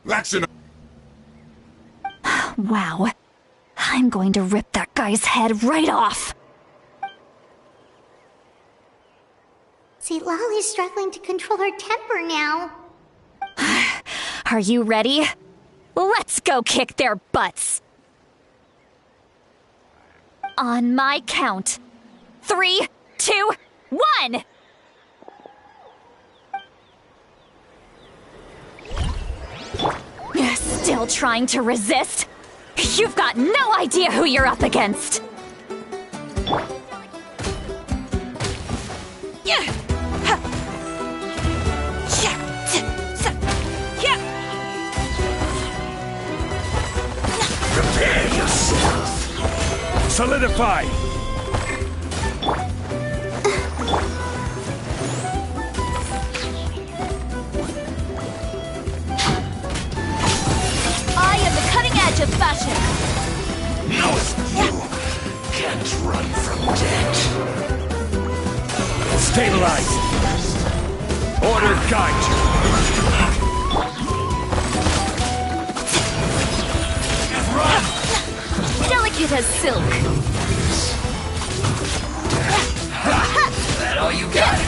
That's an... Wow. I'm going to rip that guy's head right off. See, Lolly's struggling to control her temper now. Are you ready? Let's go kick their butts. On my count. 3, 2, 1! Still trying to resist? You've got no idea who you're up against! Prepare yourself! Solidify! I am the cutting edge of fashion! No, you can't run from death. Stabilize! Order guide you! Run! Delicate as silk! That all you got?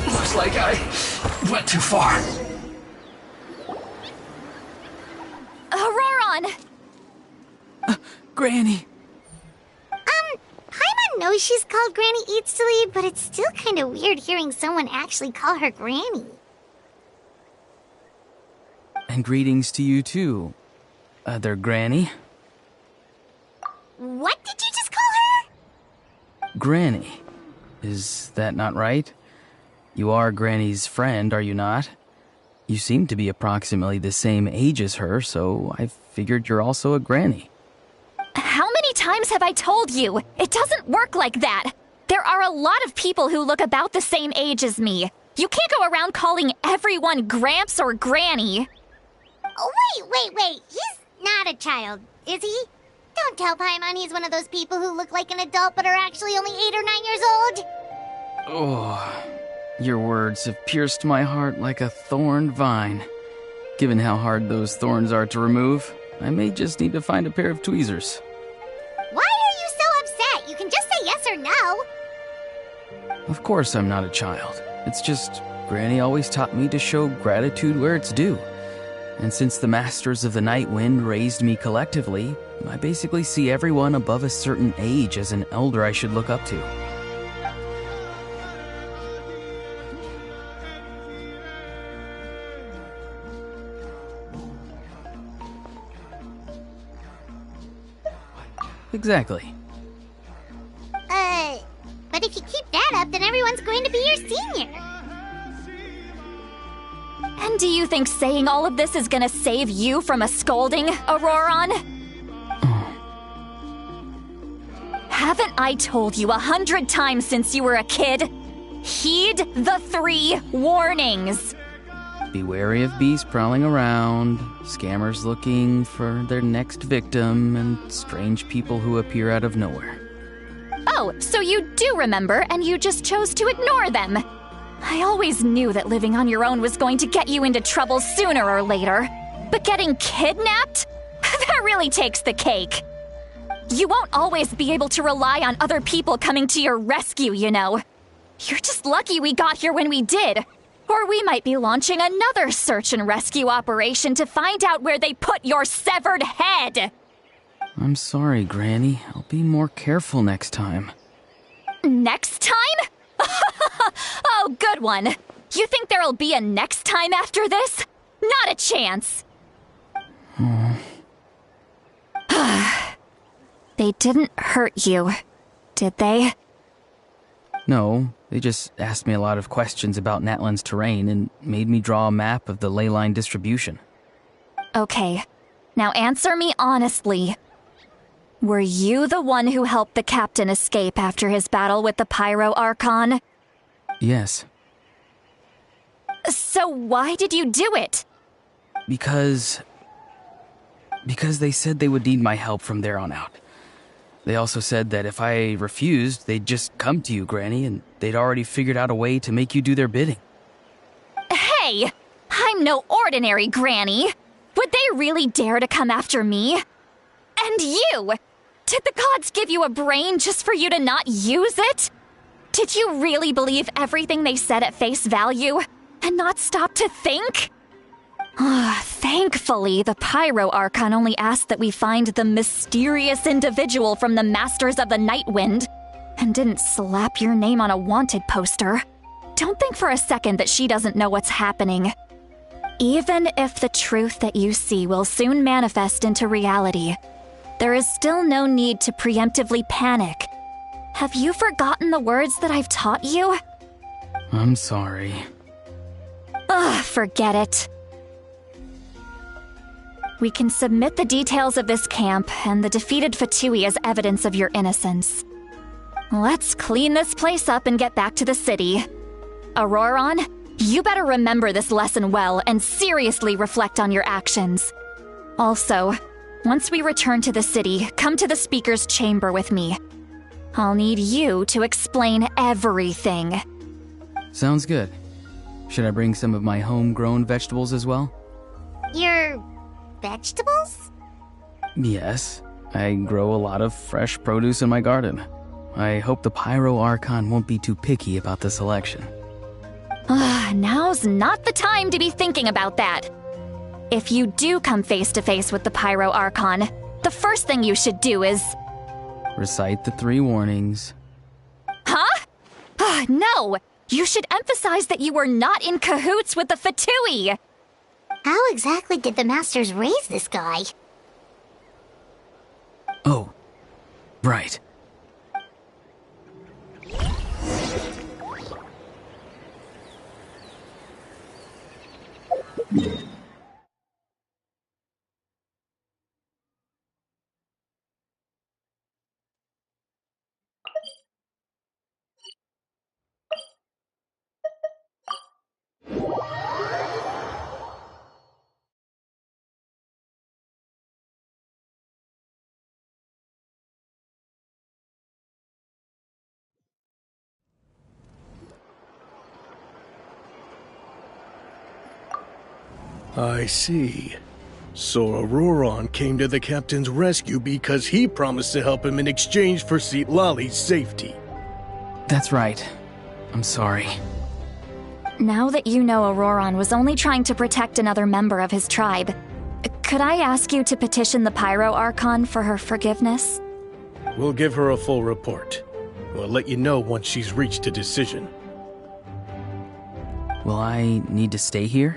Looks like I went too far. Auroron! Granny. Paimon knows she's called Granny Eats to Lead, but it's still kind of weird hearing someone actually call her Granny. And greetings to you too, other Granny. What did you just call her? Granny. Is that not right? You are Granny's friend, are you not? You seem to be approximately the same age as her, so I figured you're also a Granny. How many times have I told you? It doesn't work like that. There are a lot of people who look about the same age as me. You can't go around calling everyone Gramps or Granny. Oh, wait. He's not a child, is he? Don't tell Paimon he's one of those people who look like an adult but are actually only 8 or 9 years old. Oh, your words have pierced my heart like a thorned vine. Given how hard those thorns are to remove, I may just need to find a pair of tweezers. Why are you so upset? You can just say yes or no. Of course I'm not a child. It's just Granny always taught me to show gratitude where it's due. And since the Masters of the Night Wind raised me collectively, I basically see everyone above a certain age as an elder I should look up to. Exactly. But if you keep that up, then everyone's going to be your senior. And do you think saying all of this is gonna save you from a scolding, Auroron? Haven't I told you 100 times since you were a kid? Heed the 3 warnings. Be wary of beasts prowling around, scammers looking for their next victim, and strange people who appear out of nowhere. Oh, so you do remember, and you just chose to ignore them. I always knew that living on your own was going to get you into trouble sooner or later. But getting kidnapped? That really takes the cake. You won't always be able to rely on other people coming to your rescue, you know. You're just lucky we got here when we did. Or we might be launching another search and rescue operation to find out where they put your severed head. I'm sorry, Granny. I'll be more careful next time. Next time? Oh, good one. You think there'll be a next time after this? Not a chance. They didn't hurt you, did they? No, they just asked me a lot of questions about Natlan's terrain and made me draw a map of the ley line distribution. Okay, now answer me honestly. Were you the one who helped the captain escape after his battle with the Pyro Archon? Yes. So why did you do it? Because they said they would need my help from there on out. They also said that if I refused, they'd just come to you, Granny, and they'd already figured out a way to make you do their bidding. Hey! I'm no ordinary granny. Would they really dare to come after me? And you! Did the gods give you a brain just for you to not use it? Did you really believe everything they said at face value and not stop to think? Thankfully, the Pyro Archon only asked that we find the mysterious individual from the Masters of the Night Wind and didn't slap your name on a wanted poster. Don't think for a second that she doesn't know what's happening. Even if the truth that you see will soon manifest into reality, there is still no need to preemptively panic. Have you forgotten the words that I've taught you? I'm sorry. Forget it. We can submit the details of this camp and the defeated Fatui as evidence of your innocence. Let's clean this place up and get back to the city. Auroron, you better remember this lesson well and seriously reflect on your actions. Also, once we return to the city, come to the speaker's chamber with me. I'll need you to explain everything. Sounds good. Should I bring some of my homegrown vegetables as well? Your vegetables? Yes. I grow a lot of fresh produce in my garden. I hope the Pyro Archon won't be too picky about the selection. Now's not the time to be thinking about that. If you do come face to face with the Pyro Archon, the first thing you should do is... Recite the 3 warnings. Huh? No! You should emphasize that you were not in cahoots with the Fatui! How exactly did the Masters raise this guy? Oh, right. I see. So Auroron came to the captain's rescue because he promised to help him in exchange for Citlali's safety. That's right. I'm sorry. Now that you know Auroron was only trying to protect another member of his tribe, could I ask you to petition the Pyro Archon for her forgiveness? We'll give her a full report. We'll let you know once she's reached a decision. Will I need to stay here?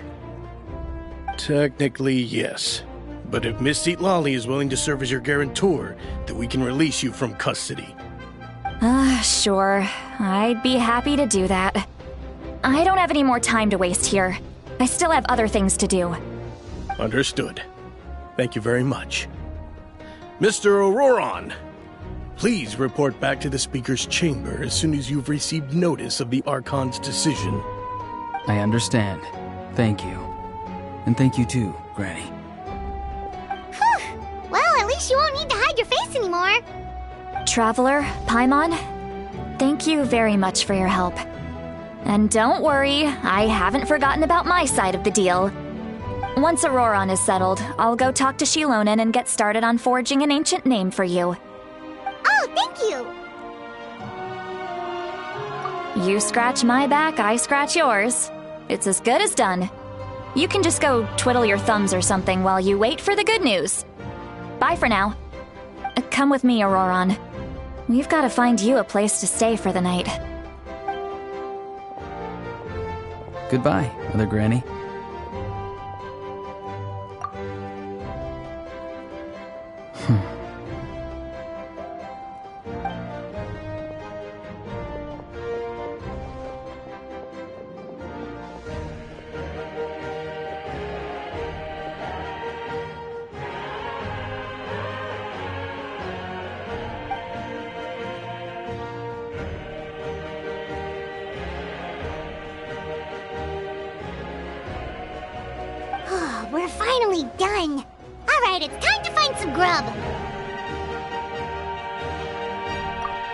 Technically, yes. But if Miss Citlali is willing to serve as your guarantor, then we can release you from custody. Sure. I'd be happy to do that. I don't have any more time to waste here. I still have other things to do. Understood. Thank you very much. Mr. Auroron, please report back to the Speaker's chamber as soon as you've received notice of the Archon's decision. I understand. Thank you. And thank you too, Granny. Whew. Well, at least you won't need to hide your face anymore. Traveler, Paimon, thank you very much for your help. And don't worry, I haven't forgotten about my side of the deal. Once Auroron is settled, I'll go talk to Shilonen and get started on forging an ancient name for you. Oh, thank you! You scratch my back, I scratch yours. It's as good as done. You can just go twiddle your thumbs or something while you wait for the good news. Bye for now. Come with me, Auroron. We've got to find you a place to stay for the night. Goodbye, Mother Granny. We're finally done. Alright, it's time to find some grub.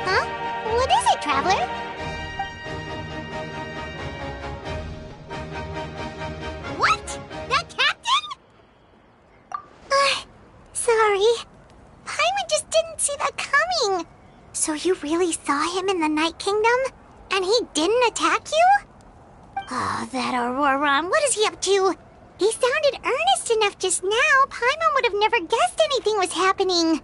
Huh? What is it, Traveler? What? So you really saw him in the Night Kingdom? And he didn't attack you? Oh, that Auroron, what is he up to? He sounded earnest enough just now. Paimon would have never guessed anything was happening.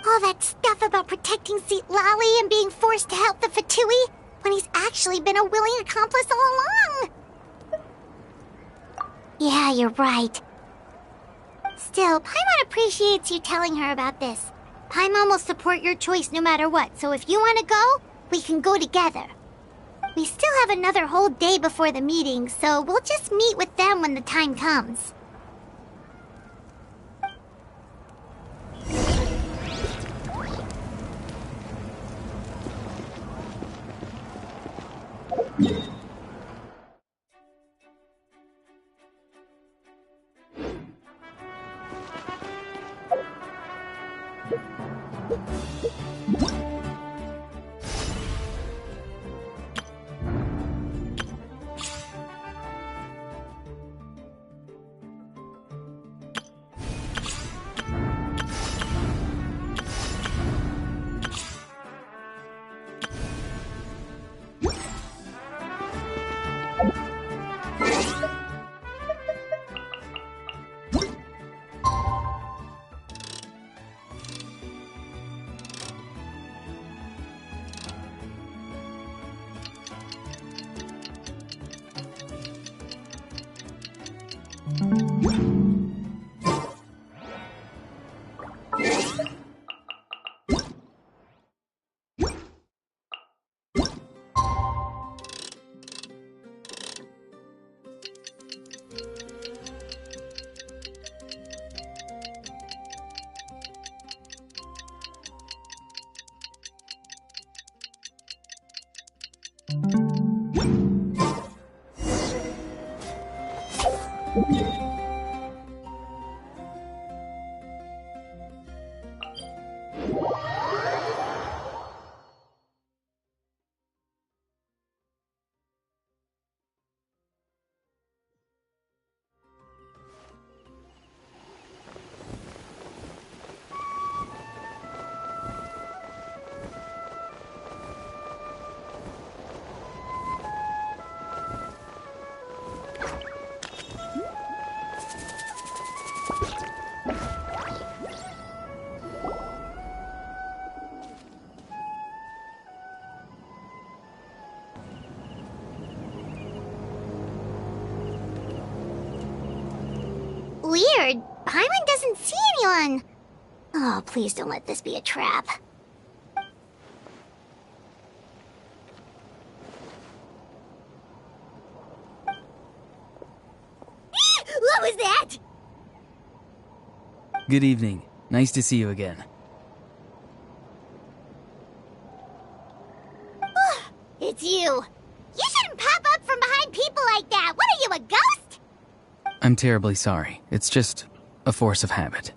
All that stuff about protecting Seat Lally and being forced to help the Fatui, when he's actually been a willing accomplice all along. Yeah, you're right. Still, Paimon appreciates you telling her about this. Paimon will support your choice no matter what, so if you want to go, we can go together. We still have another whole day before the meeting, so we'll just meet with them when the time comes. Weird. Paimon doesn't see anyone. Oh, please don't let this be a trap. What was that? Good evening. Nice to see you again. It's you. You shouldn't pop up from behind people like that. What are you, a ghost? I'm terribly sorry. It's just a force of habit.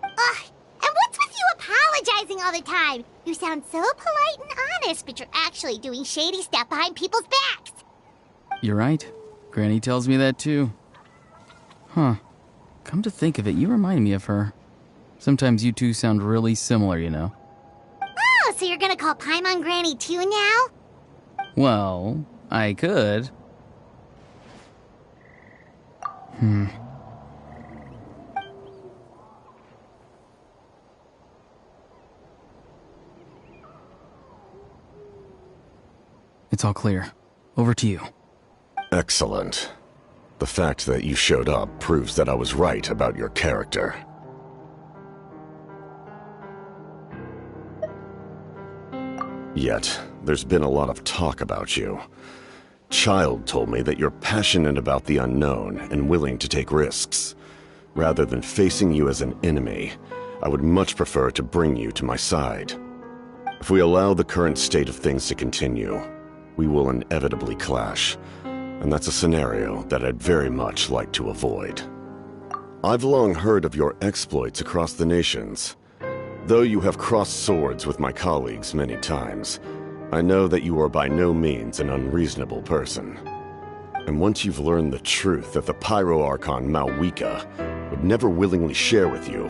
And what's with you apologizing all the time? You sound so polite and honest, but you're actually doing shady stuff behind people's backs. You're right. Granny tells me that too. Huh. Come to think of it, you remind me of her. Sometimes you two sound really similar, you know. Oh, so you're gonna call Paimon Granny too now? Well, I could. It's all clear. Over to you. Excellent. The fact that you showed up proves that I was right about your character. Yet, there's been a lot of talk about you. Child told me that you're passionate about the unknown and willing to take risks. Rather than facing you as an enemy, I would much prefer to bring you to my side. If we allow the current state of things to continue, we will inevitably clash, and that's a scenario that I'd very much like to avoid. I've long heard of your exploits across the nations. Though you have crossed swords with my colleagues many times, I know that you are by no means an unreasonable person. And once you've learned the truth that the Pyro Archon Malwika would never willingly share with you,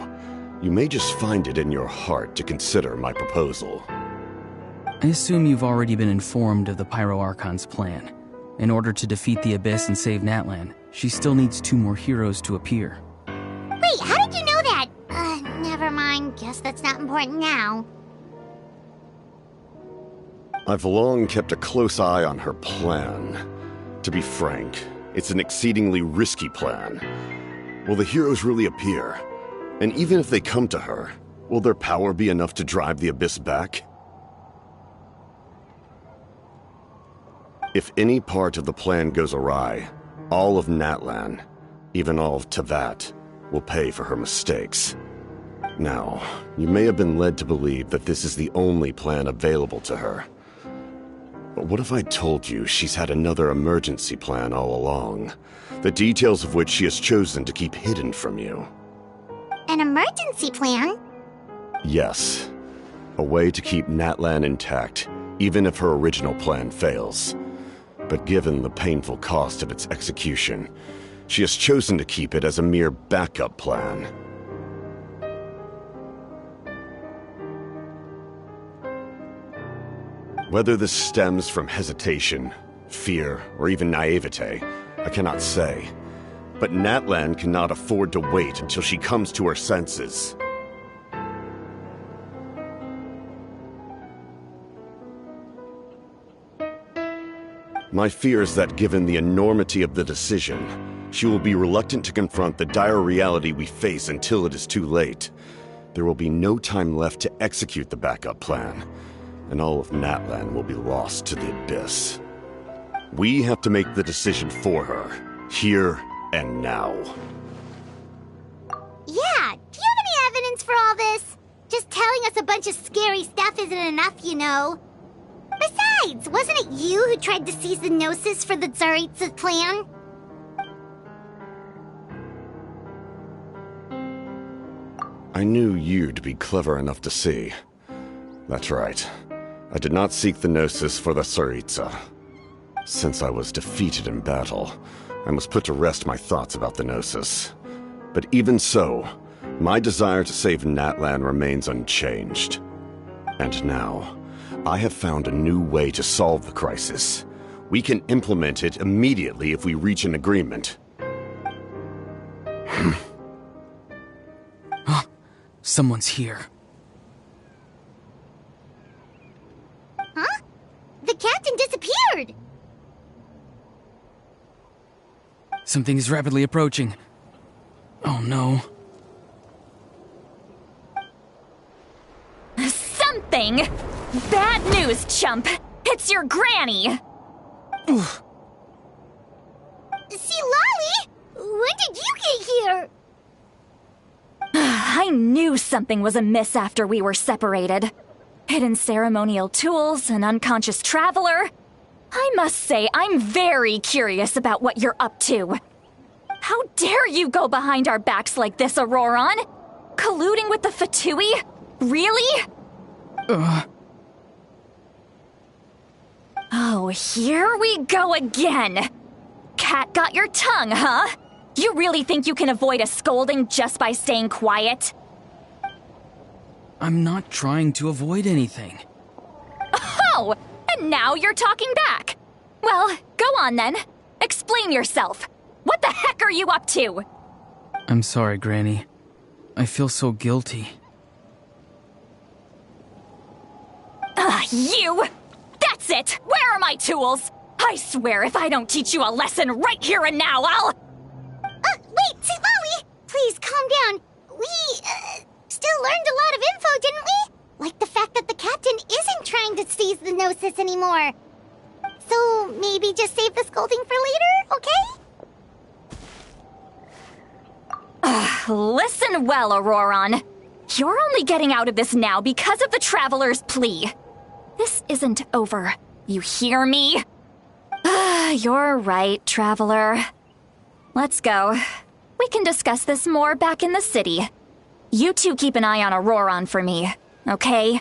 You may just find it in your heart to consider my proposal. I assume you've already been informed of the Pyro Archon's plan. In order to defeat the Abyss and save Natlan, she still needs 2 more heroes to appear. Wait, how did you know that? Never mind. Guess that's not important now. I've long kept a close eye on her plan. To be frank, it's an exceedingly risky plan. Will the heroes really appear? And even if they come to her, will their power be enough to drive the Abyss back? If any part of the plan goes awry, all of Natlan, even all of Tevat, will pay for her mistakes. Now, you may have been led to believe that this is the only plan available to her. But what if I told you she's had another emergency plan all along, the details of which she has chosen to keep hidden from you? An emergency plan? Yes. A way to keep Natlan intact, even if her original plan fails. But given the painful cost of its execution, she has chosen to keep it as a mere backup plan. Whether this stems from hesitation, fear, or even naivete, I cannot say. But Natlan cannot afford to wait until she comes to her senses. My fear is that given the enormity of the decision, she will be reluctant to confront the dire reality we face until it is too late. There will be no time left to execute the backup plan, and all of Natlan will be lost to the Abyss. We have to make the decision for her, here and now. Yeah, do you have any evidence for all this? Just telling us a bunch of scary stuff isn't enough, you know. Besides, wasn't it you who tried to seize the Gnosis for the Tsaritsa plan? I knew you'd be clever enough to see. That's right. I did not seek the Gnosis for the Tsaritsa. Since I was defeated in battle, I must put to rest my thoughts about the Gnosis. But even so, my desire to save Natlan remains unchanged. And now, I have found a new way to solve the crisis. We can implement it immediately if we reach an agreement. Someone's here. Huh? The captain disappeared! Something is rapidly approaching. Oh no. Something? Bad news, chump! It's your granny! Oof. See, Lolly? When did you get here? I knew something was amiss after we were separated. Hidden ceremonial tools, an unconscious traveler. I must say, I'm very curious about what you're up to. How dare you go behind our backs like this, Auroron? Colluding with the Fatui? Really? Oh, here we go again. Cat got your tongue, huh? You really think you can avoid a scolding just by staying quiet? I'm not trying to avoid anything. Oh, and now you're talking back. Well, go on then. Explain yourself. What the heck are you up to? I'm sorry, Granny. I feel so guilty. You! That's it! Where are my tools? I swear if I don't teach you a lesson right here and now, I'll... Wait, see, Lolly! Please, calm down. We, still learned a lot of info, didn't we? Like the fact that the captain isn't trying to seize the Gnosis anymore. So, maybe just save the scolding for later, okay? Listen well, Auroron. You're only getting out of this now because of the Traveler's plea. This isn't over. You hear me? You're right, Traveler. Let's go. We can discuss this more back in the city. You two keep an eye on Auroron for me, okay?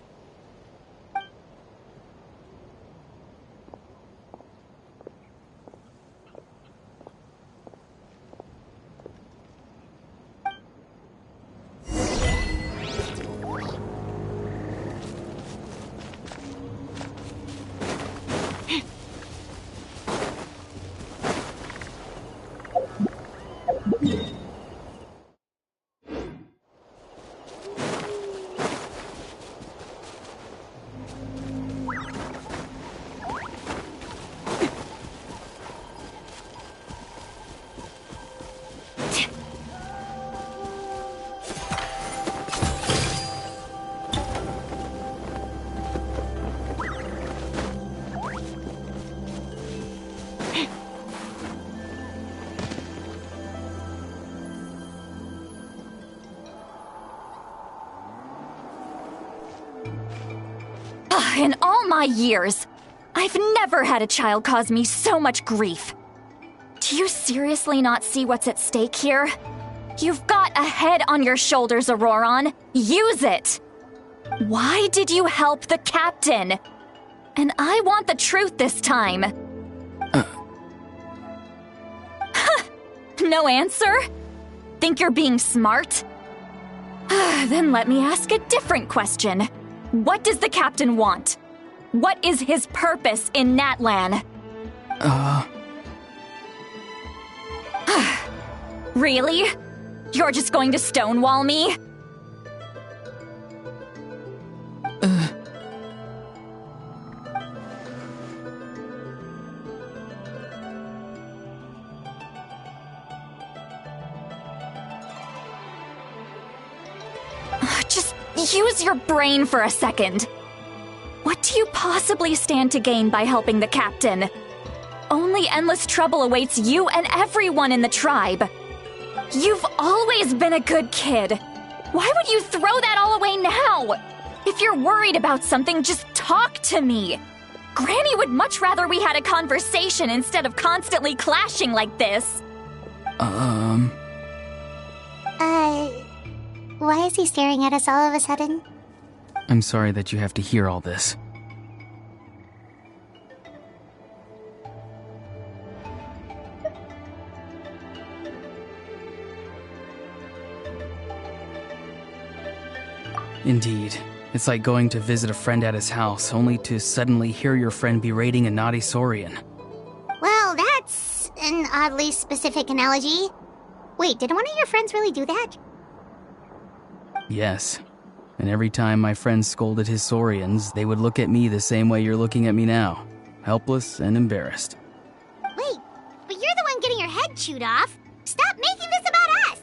In all my years, I've never had a child cause me so much grief. Do you seriously not see what's at stake here? You've got a head on your shoulders, Auroron. Use it! Why did you help the captain? And I want the truth this time. No answer? Think you're being smart? Then let me ask a different question. What does the captain want? What is his purpose in Natlan? Really? You're just going to stonewall me? Just use your brain for a second. What do you possibly stand to gain by helping the captain? Only endless trouble awaits you and everyone in the tribe. You've always been a good kid. Why would you throw that all away now? If you're worried about something, just talk to me. Granny would much rather we had a conversation instead of constantly clashing like this. Why is he staring at us all of a sudden? I'm sorry that you have to hear all this. Indeed. It's like going to visit a friend at his house, only to suddenly hear your friend berating a naughty Saurian. Well, that's an oddly specific analogy. Wait, did one of your friends really do that? Yes. And every time my friend scolded his Saurians, they would look at me the same way you're looking at me now. Helpless and embarrassed. Wait, but you're the one getting your head chewed off. Stop making this about us!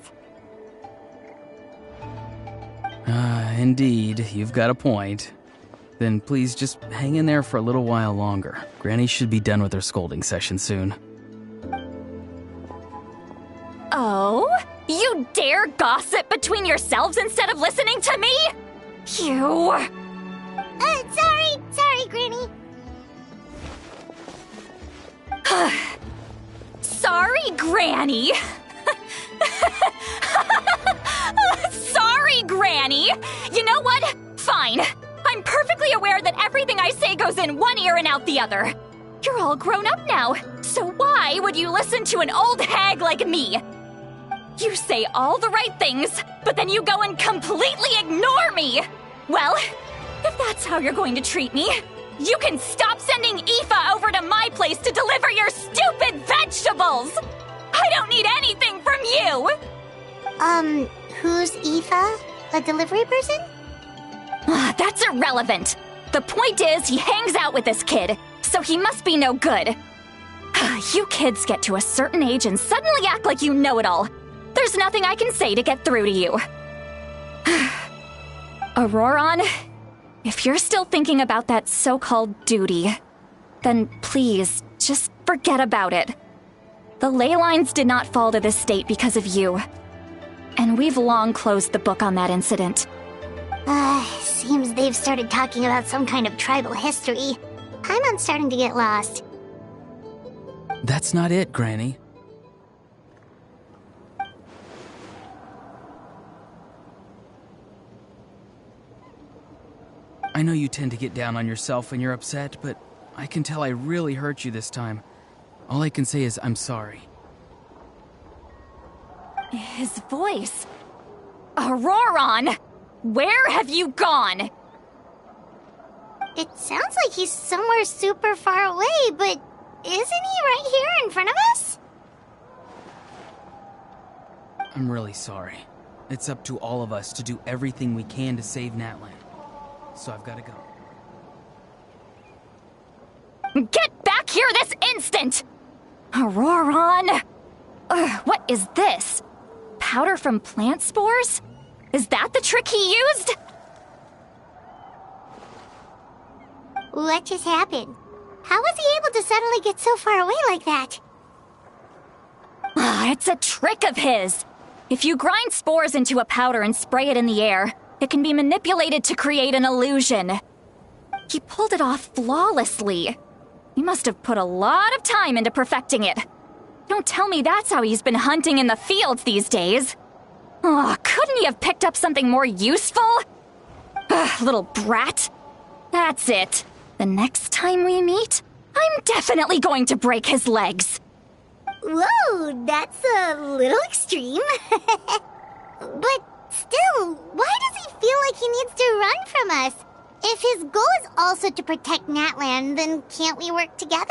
Indeed, you've got a point. Then please just hang in there for a little while longer. Granny should be done with her scolding session soon. Oh? You dare gossip between yourselves instead of listening to me? You... Sorry, Granny. Sorry, Granny. Sorry, Granny. You know what? Fine. I'm perfectly aware that everything I say goes in one ear and out the other. You're all grown up now, so why would you listen to an old hag like me? You say all the right things, but then you go and completely ignore me! Well, if that's how you're going to treat me, you can stop sending Aoife over to my place to deliver your stupid vegetables! I don't need anything from you! Who's Aoife? A delivery person? That's irrelevant. The point is, he hangs out with this kid, so he must be no good. You kids get to a certain age and suddenly act like you know it all. There's nothing I can say to get through to you. Auroron, if you're still thinking about that so-called duty, then please, just forget about it. The ley lines did not fall to this state because of you. And we've long closed the book on that incident. Seems they've started talking about some kind of tribal history. I'm starting to get lost. That's not it, Granny. I know you tend to get down on yourself when you're upset, but I can tell I really hurt you this time. All I can say is I'm sorry. His voice. Auroron! Where have you gone? It sounds like he's somewhere super far away, but isn't he right here in front of us? I'm really sorry. It's up to all of us to do everything we can to save Natlan. So I've got to go. Get back here this instant! Auroron! What is this? Powder from plant spores? Is that the trick he used? What just happened? How was he able to suddenly get so far away like that? It's a trick of his. If you grind spores into a powder and spray it in the air, it can be manipulated to create an illusion. He pulled it off flawlessly. He must have put a lot of time into perfecting it. Don't tell me that's how he's been hunting in the fields these days. Oh, couldn't he have picked up something more useful? Ugh, little brat. That's it. The next time we meet, I'm definitely going to break his legs. Whoa, that's a little extreme. But still, why does he feel like he needs to run from us? If his goal is also to protect Natland, then can't we work together?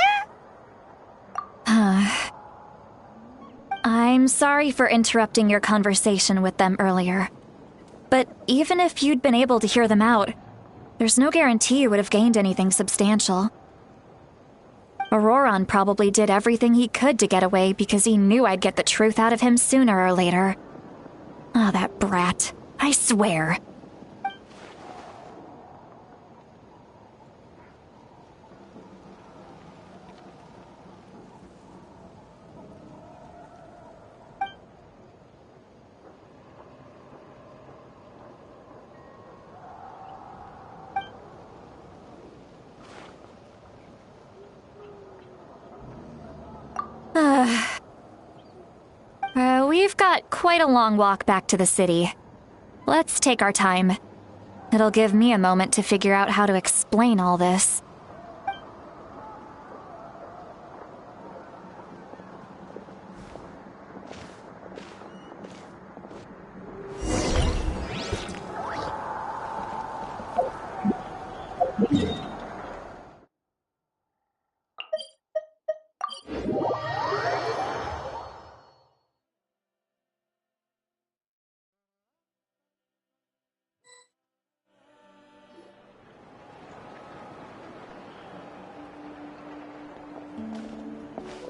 I'm sorry for interrupting your conversation with them earlier. But even if you'd been able to hear them out, there's no guarantee you would have gained anything substantial. Auroron probably did everything he could to get away because he knew I'd get the truth out of him sooner or later. Oh, that brat. I swear. We've got quite a long walk back to the city. Let's take our time. It'll give me a moment to figure out how to explain all this.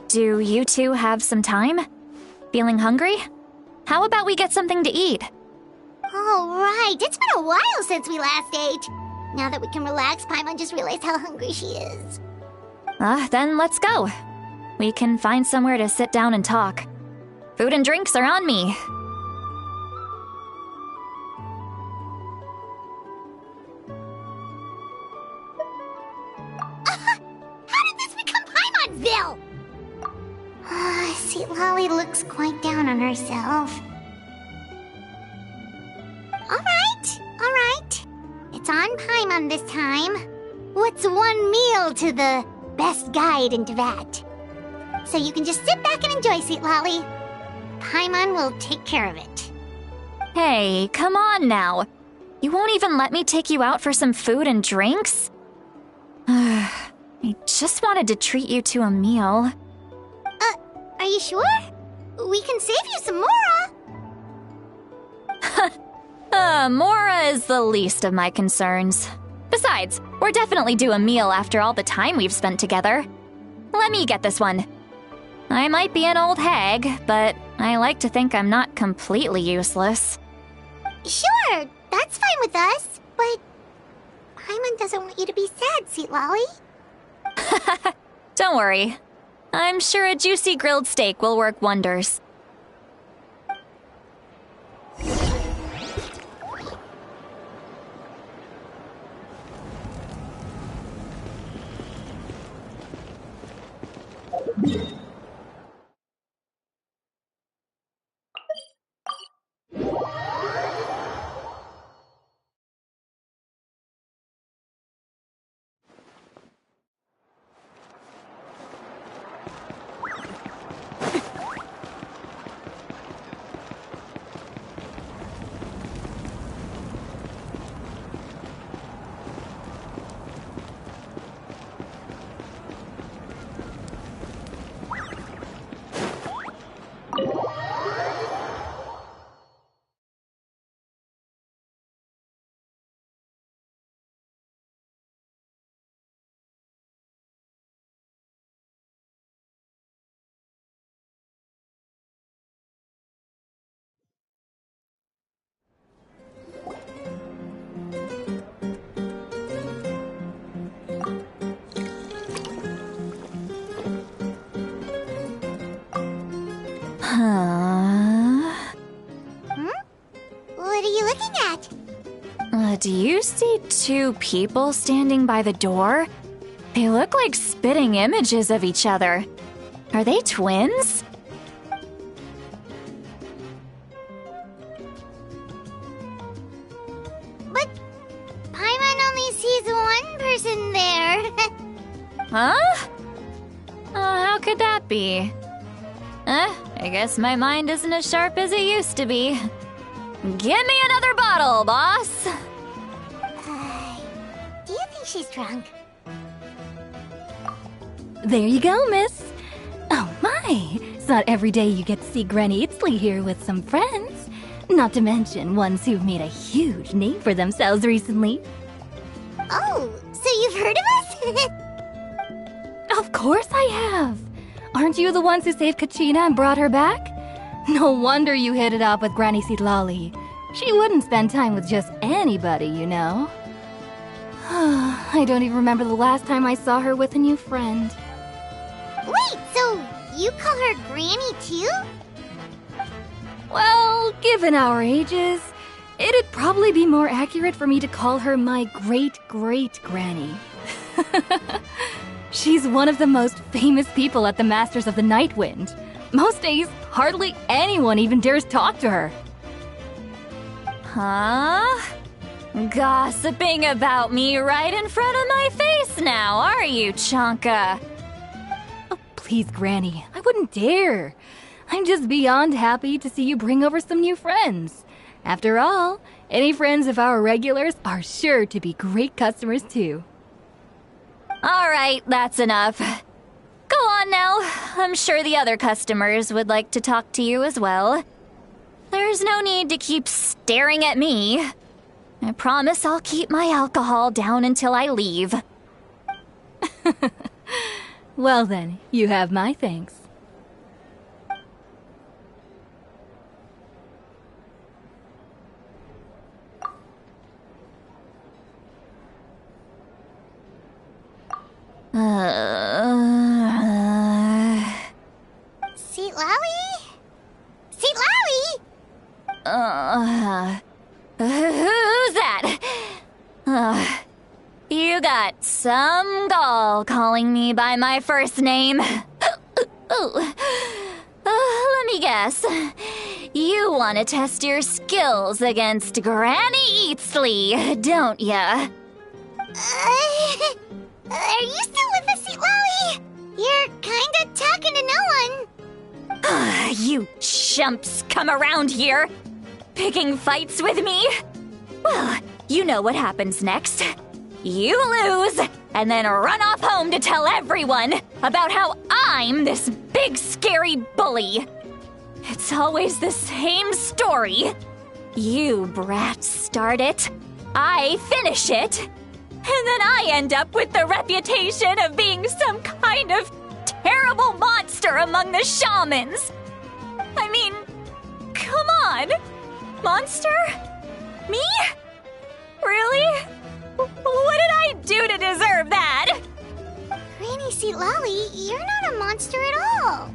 Do you two have some time? Feeling hungry? How about we get something to eat? All right, it's been a while since we last ate. Now that we can relax, Paimon just realized how hungry she is. Then let's go. We can find somewhere to sit down and talk. Food and drinks are on me. How did this become Paimonville? See, Lolly looks quite down on herself. All right. It's on Paimon this time. What's one meal to the best guide into that? So you can just sit back and enjoy, sweet Lolly. Paimon will take care of it. Hey, come on now. You won't even let me take you out for some food and drinks? I just wanted to treat you to a meal. Are you sure? We can save you some Mora. Mora is the least of my concerns. Besides, we're definitely due a meal after all the time we've spent together. Let me get this one. I might be an old hag, but I like to think I'm not completely useless. Sure, that's fine with us, but Paimon doesn't want you to be sad, sweet Lolly. Don't worry. I'm sure a juicy grilled steak will work wonders. What are you looking at? Do you see two people standing by the door? They look like spitting images of each other. Are they twins? But Paimon only sees one person there. Huh? How could that be? I guess my mind isn't as sharp as it used to be. Give me another bottle, boss! Do you think she's drunk? There you go, miss. Oh my, it's not every day you get to see Granny Itzley here with some friends. Not to mention ones who've made a huge name for themselves recently. Oh, so you've heard of us? Of course I have. Aren't you the ones who saved Kachina and brought her back? No wonder you hit it off with Granny Sitlali. She wouldn't spend time with just anybody, you know. I don't even remember the last time I saw her with a new friend. Wait, so you call her Granny too? Well, given our ages, it'd probably be more accurate for me to call her my great-great-granny. She's one of the most famous people at the Masters of the Nightwind. Most days, hardly anyone even dares talk to her. Huh? Gossiping about me right in front of my face now, are you, Chonka? Oh, please, Granny, I wouldn't dare. I'm just beyond happy to see you bring over some new friends. After all, any friends of our regulars are sure to be great customers too. All right, that's enough. Go on now. I'm sure the other customers would like to talk to you as well. There's no need to keep staring at me. I promise I'll keep my alcohol down until I leave. Well then, you have my thanks. Sitlali? Sitlali? Who's that? You got some gall calling me by my first name. Let me guess. You want to test your skills against Granny Eatsley, don't ya? Are you still with us, Sitlali? You're kinda talking to no one. You chumps come around here, picking fights with me? Well, you know what happens next. You lose, and then run off home to tell everyone about how I'm this big scary bully. It's always the same story. You brats start it, I finish it, and then I end up with the reputation of being some kind of terrible monster among the shamans. I mean, come on. Monster? Me? Really? What did I do to deserve that? Granny Sitlali, you're not a monster at all.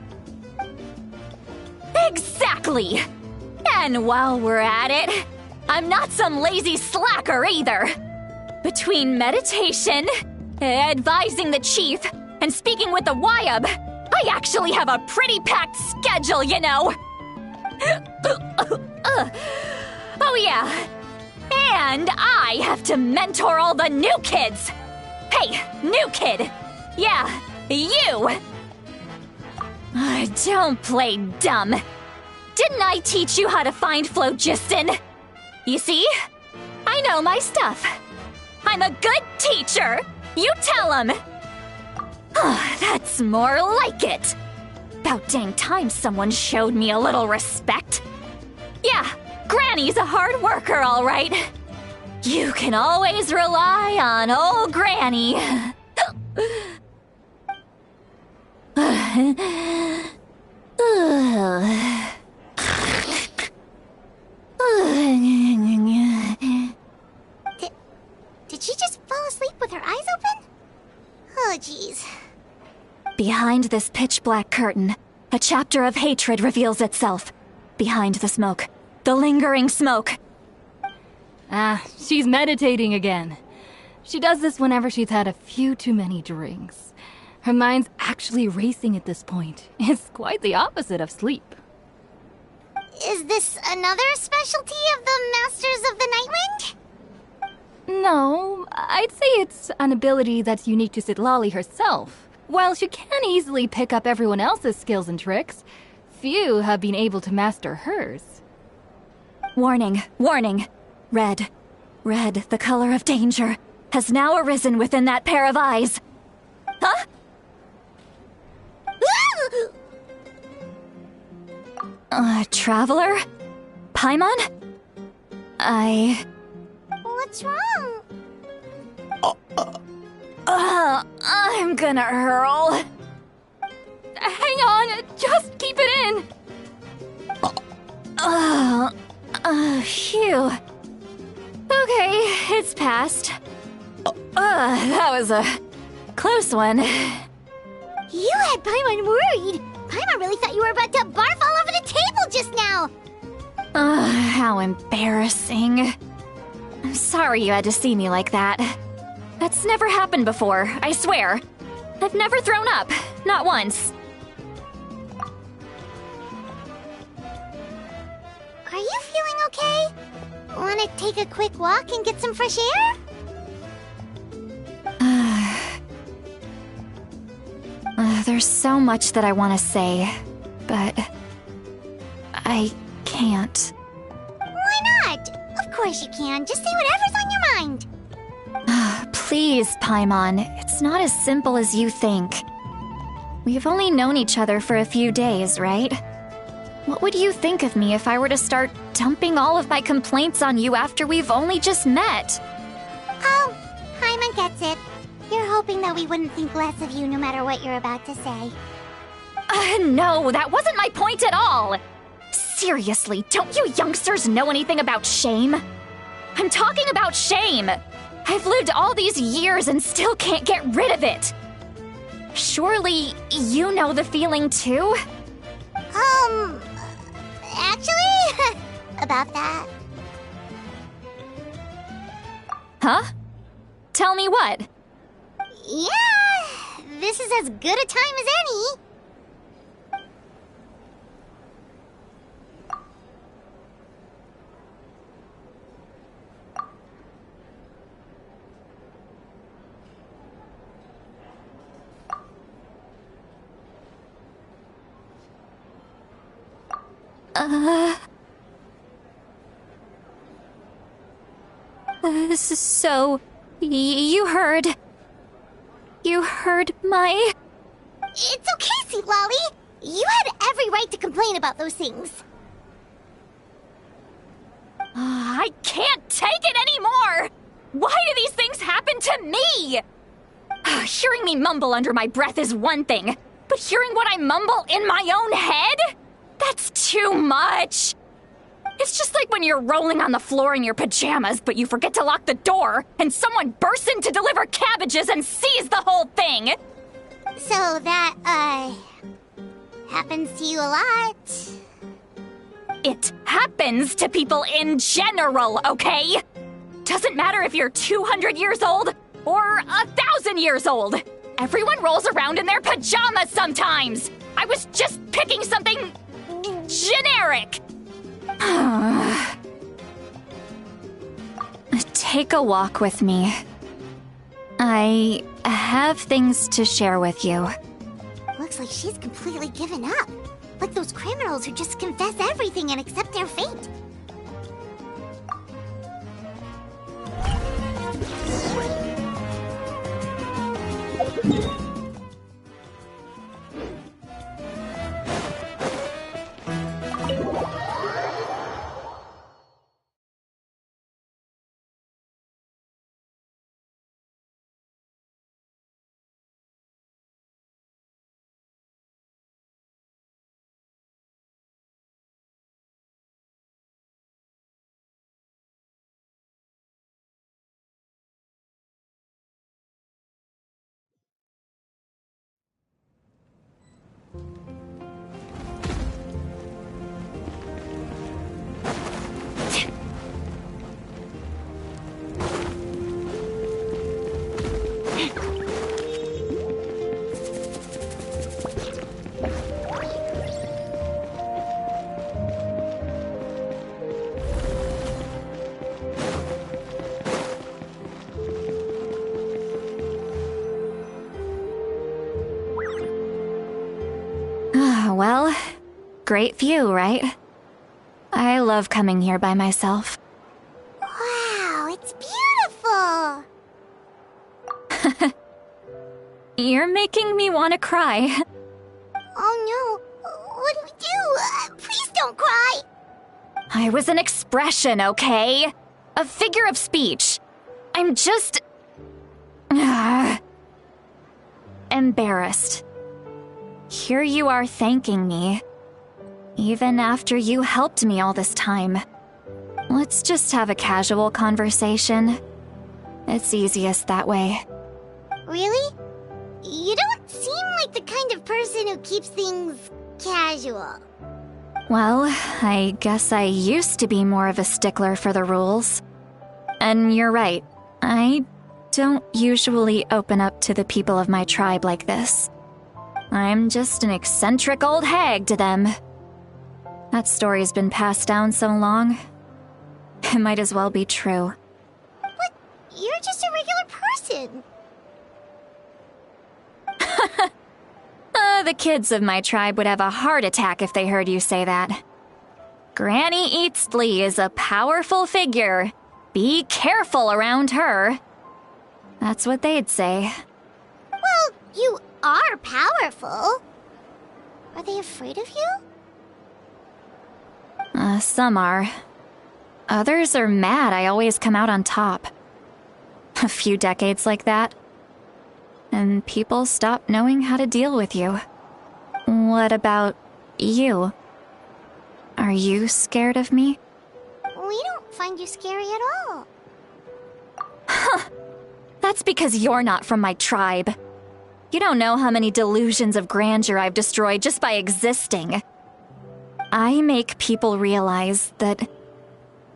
Exactly. And while we're at it, I'm not some lazy slacker either. Between meditation, advising the chief, and speaking with the Wyab, I actually have a pretty packed schedule, you know. Oh yeah. And I have to mentor all the new kids. Hey, new kid. Yeah, you. Don't play dumb. Didn't I teach you how to find phlogiston? You see? I know my stuff. I'm a good teacher. You tell him. That's more like it. About dang time someone showed me a little respect. Yeah, Granny's a hard worker, all right. You can always rely on old Granny. Did she just fall asleep with her eyes open? Oh, jeez. Behind this pitch-black curtain, a chapter of hatred reveals itself. Behind the smoke, the lingering smoke. She's meditating again. She does this whenever she's had a few too many drinks. Her mind's actually racing at this point. It's quite the opposite of sleep. Is this another specialty of the Masters of the Nightwind? No, I'd say it's an ability that's unique to Citlali herself. While she can easily pick up everyone else's skills and tricks, few have been able to master hers. Warning, warning. Red, the color of danger, has now arisen within that pair of eyes. Huh? Traveler? Paimon? What's wrong? I'm gonna hurl. Hang on, just keep it in. Phew. Okay, it's passed. That was a close one. You had Paimon worried. Paimon really thought you were about to barf all over the table just now. How embarrassing. I'm sorry you had to see me like that. That's never happened before, I swear. I've never thrown up, not once. Are you feeling okay? Want to take a quick walk and get some fresh air? There's so much that I want to say, but I can't. Why not? Of course you can. Just say whatever's on your mind. Please, Paimon, it's not as simple as you think. We've only known each other for a few days, right? What would you think of me if I were to start dumping all of my complaints on you after we've only just met? Oh, Paimon gets it. You're hoping that we wouldn't think less of you no matter what you're about to say. No, that wasn't my point at all! Seriously, don't you youngsters know anything about shame? I'm talking about shame! I've lived all these years and still can't get rid of it! Surely, you know the feeling too? Actually, about that. Huh? Tell me what? Yeah, this is as good a time as any. So, you heard my... It's okay, Citlali. You had every right to complain about those things. I can't take it anymore! Why do these things happen to me? Hearing me mumble under my breath is one thing, but hearing what I mumble in my own head? That's too much! It's just like when you're rolling on the floor in your pajamas, but you forget to lock the door, and someone bursts in to deliver cabbages and sees the whole thing! So that, happens to you a lot. It happens to people in general, okay? Doesn't matter if you're 200 years old or 1,000 years old. Everyone rolls around in their pajamas sometimes. I was just picking something generic. Take a walk with me. I have things to share with you. Looks like she's completely given up. Like those criminals who just confess everything and accept their fate. Great view, right? I love coming here by myself. Wow, it's beautiful! You're making me want to cry. Oh no, what do we do? Please don't cry! I was an expression, okay? A figure of speech. I'm just... embarrassed. Here you are thanking me. Even after you helped me all this time. Let's just have a casual conversation. It's easiest that way. Really? You don't seem like the kind of person who keeps things casual. Well, I guess I used to be more of a stickler for the rules. And you're right, I don't usually open up to the people of my tribe like this. I'm just an eccentric old hag to them. That story's been passed down so long, it might as well be true. But you're just a regular person. The kids of my tribe would have a heart attack if they heard you say that. Granny Eatsley is a powerful figure. Be careful around her. That's what they'd say. Well, you are powerful. Are they afraid of you? Some are. Others are mad I always come out on top. A few decades like that, and people stop knowing how to deal with you. What about you? Are you scared of me? We don't find you scary at all. That's because you're not from my tribe. You don't know how many delusions of grandeur I've destroyed just by existing. I make people realize that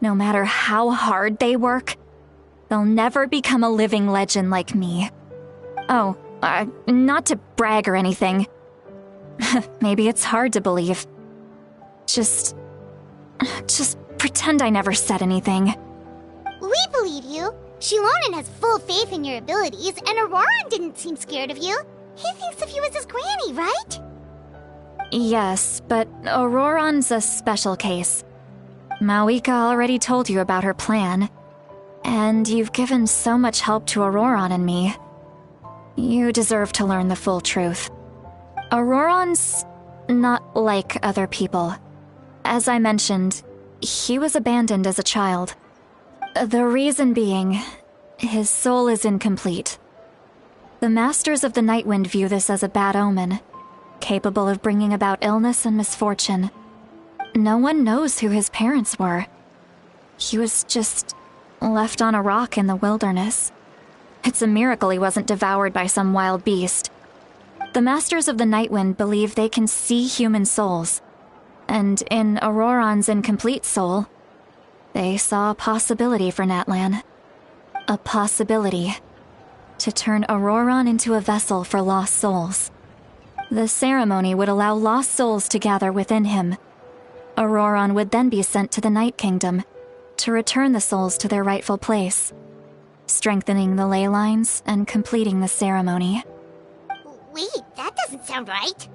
no matter how hard they work, they'll never become a living legend like me. Oh, not to brag or anything. Maybe it's hard to believe. Just pretend I never said anything. We believe you. Shilonen has full faith in your abilities, and Auroran didn't seem scared of you. He thinks of you as his granny, right? Yes, but Auroran's a special case. Mawika already told you about her plan. And you've given so much help to Auroran and me. You deserve to learn the full truth. Auroran's not like other people. As I mentioned, he was abandoned as a child. The reason being, his soul is incomplete. The Masters of the Nightwind view this as a bad omen, capable of bringing about illness and misfortune. No one knows who his parents were. He was just left on a rock in the wilderness. It's a miracle he wasn't devoured by some wild beast. The Masters of the Nightwind believe they can see human souls, and in Auroran's incomplete soul, they saw a possibility for Natlan. A possibility to turn Auroran into a vessel for lost souls. The ceremony would allow lost souls to gather within him. Auroran would then be sent to the Night Kingdom to return the souls to their rightful place, strengthening the ley lines and completing the ceremony. Wait, that doesn't sound right.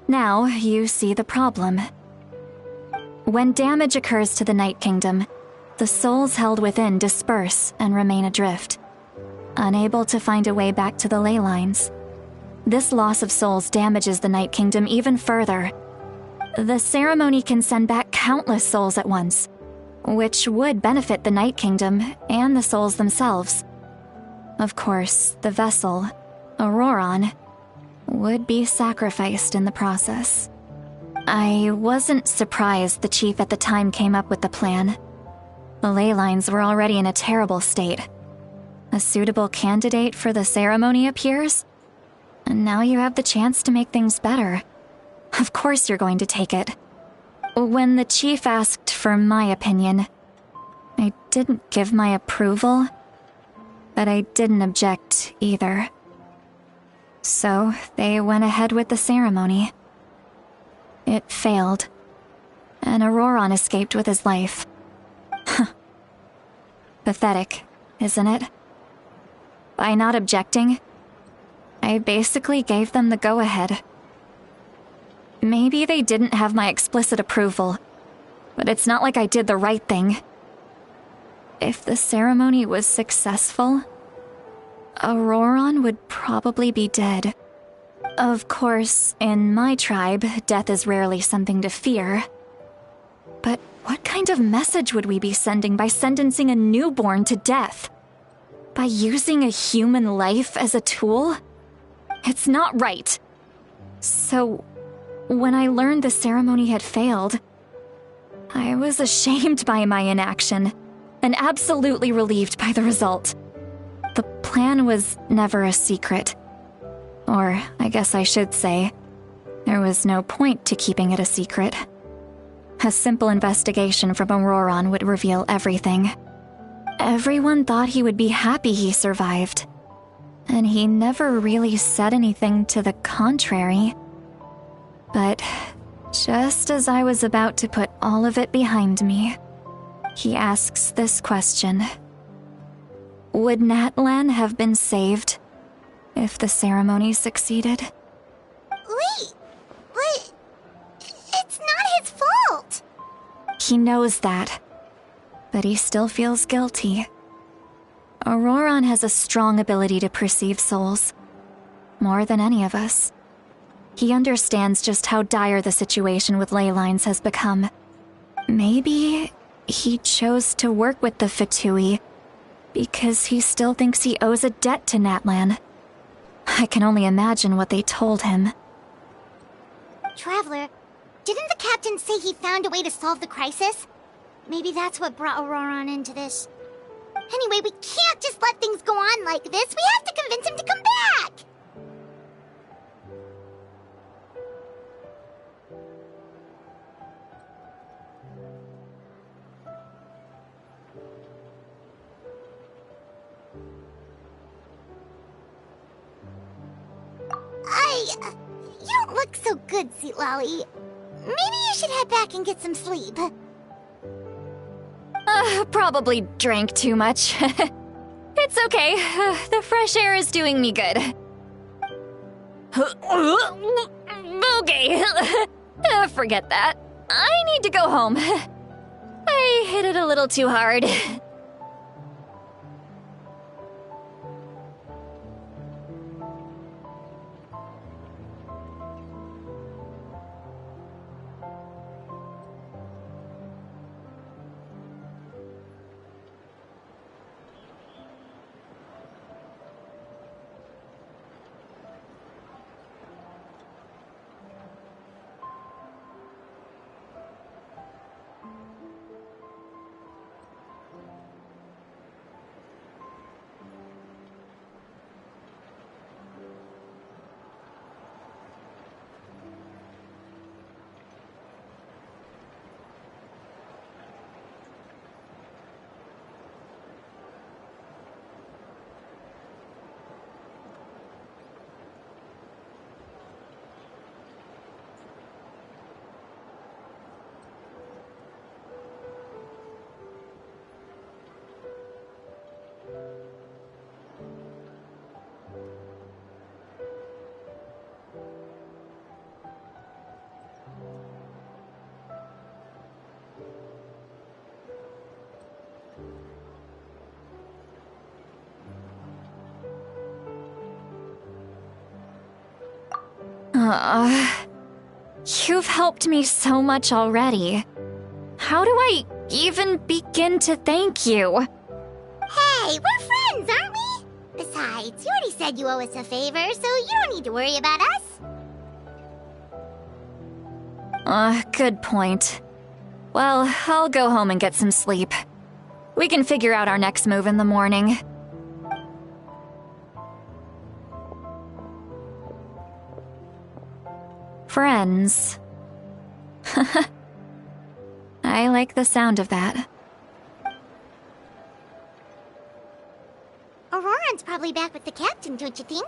Now you see the problem. When damage occurs to the Night Kingdom, the souls held within disperse and remain adrift, unable to find a way back to the ley lines. This loss of souls damages the Night Kingdom even further. The ceremony can send back countless souls at once, which would benefit the Night Kingdom and the souls themselves. Of course, the vessel, Auroran, would be sacrificed in the process. I wasn't surprised the chief at the time came up with the plan. The ley lines were already in a terrible state. A suitable candidate for the ceremony appears, and now you have the chance to make things better. Of course you're going to take it. When the chief asked for my opinion, I didn't give my approval, but I didn't object either. So they went ahead with the ceremony. It failed, and Auroran escaped with his life. Pathetic, isn't it? By not objecting, I basically gave them the go-ahead. Maybe they didn't have my explicit approval, but it's not like I did the right thing. If the ceremony was successful, Auroron would probably be dead. Of course, in my tribe, death is rarely something to fear. But what kind of message would we be sending by sentencing a newborn to death? By using a human life as a tool? It's not right. So, when I learned the ceremony had failed, I was ashamed by my inaction, and absolutely relieved by the result. The plan was never a secret. Or, I guess I should say, there was no point to keeping it a secret. A simple investigation from Auroron would reveal everything. Everyone thought he would be happy he survived, and he never really said anything to the contrary. But just as I was about to put all of it behind me, he asks this question. Would Natlan have been saved if the ceremony succeeded? Wait, but it's not his fault. He knows that, but he still feels guilty. Auroron has a strong ability to perceive souls, more than any of us. He understands just how dire the situation with ley lines has become. Maybe he chose to work with the Fatui because he still thinks he owes a debt to Natlan. I can only imagine what they told him. Traveler, didn't the captain say he found a way to solve the crisis? Maybe that's what brought Auroron into this. Anyway, we can't just let things go on like this. We have to convince him to come back! You don't look so good, Sweet Lolly. Maybe you should head back and get some sleep. Probably drank too much. It's okay. The fresh air is doing me good. Okay. Forget that. I need to go home. I hit it a little too hard. You've helped me so much already. How do I even begin to thank you? Hey, we're friends, aren't we? Besides, you already said you owe us a favor, so you don't need to worry about us. Good point. Well, I'll go home and get some sleep. We can figure out our next move in the morning. Friends. I like the sound of that. Auroron's probably back with the captain, don't you think?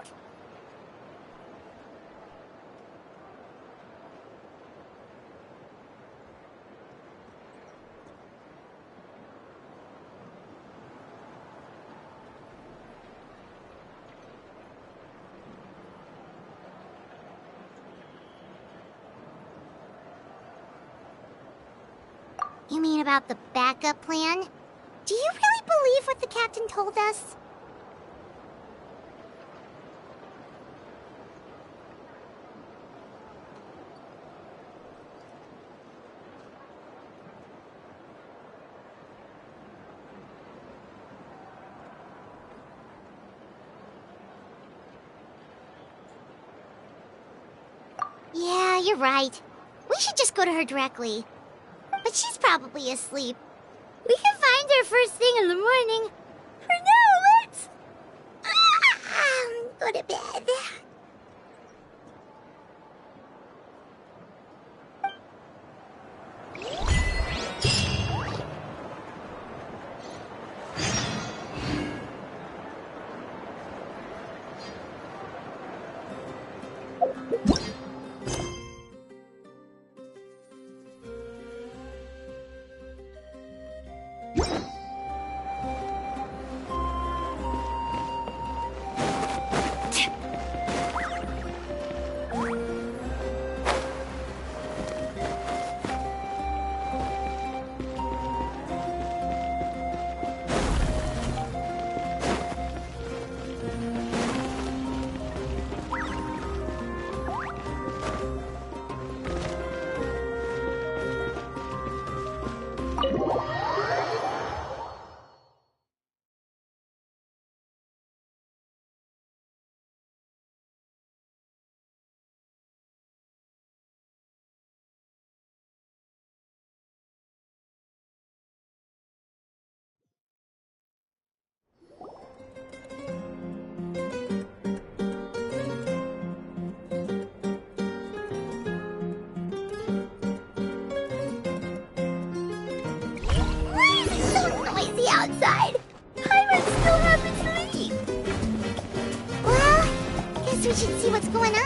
You mean about the backup plan? Do you really believe what the captain told us? Yeah, you're right. We should just go to her directly. But she's probably asleep. We can find her first thing in the morning. For now, let's... go to bed. Outside. Pirates still haven't sleep. Well, guess we should see what's going on.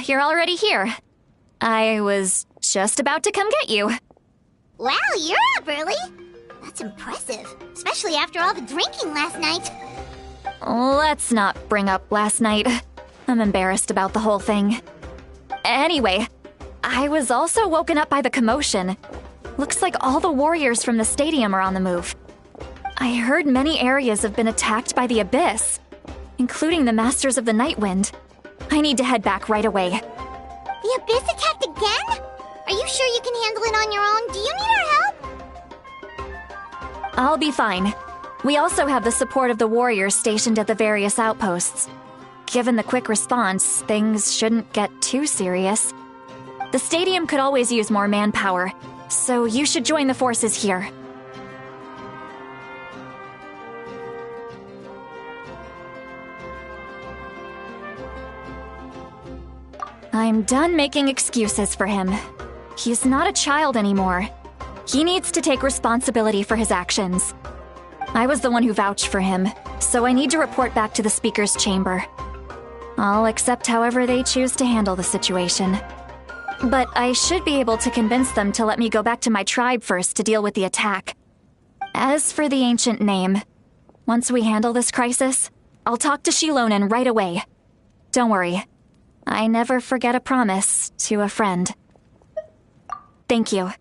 You're already here. I was just about to come get you. Wow, you're up early. That's impressive, especially after all the drinking last night. Let's not bring up last night. I'm embarrassed about the whole thing. Anyway, I was also woken up by the commotion. Looks like all the warriors from the stadium are on the move. I heard many areas have been attacked by the Abyss, including the Masters of the Night Wind. I need to head back right away. The Abyss attacked again? Are you sure you can handle it on your own? Do you need our help? I'll be fine. We also have the support of the warriors stationed at the various outposts. Given the quick response, things shouldn't get too serious. The stadium could always use more manpower, so you should join the forces here. I'm done making excuses for him. He's not a child anymore. He needs to take responsibility for his actions. I was the one who vouched for him, so I need to report back to the Speaker's chamber. I'll accept however they choose to handle the situation. But I should be able to convince them to let me go back to my tribe first to deal with the attack. As for the ancient name, once we handle this crisis, I'll talk to Shilonen right away. Don't worry. I never forget a promise to a friend. Thank you.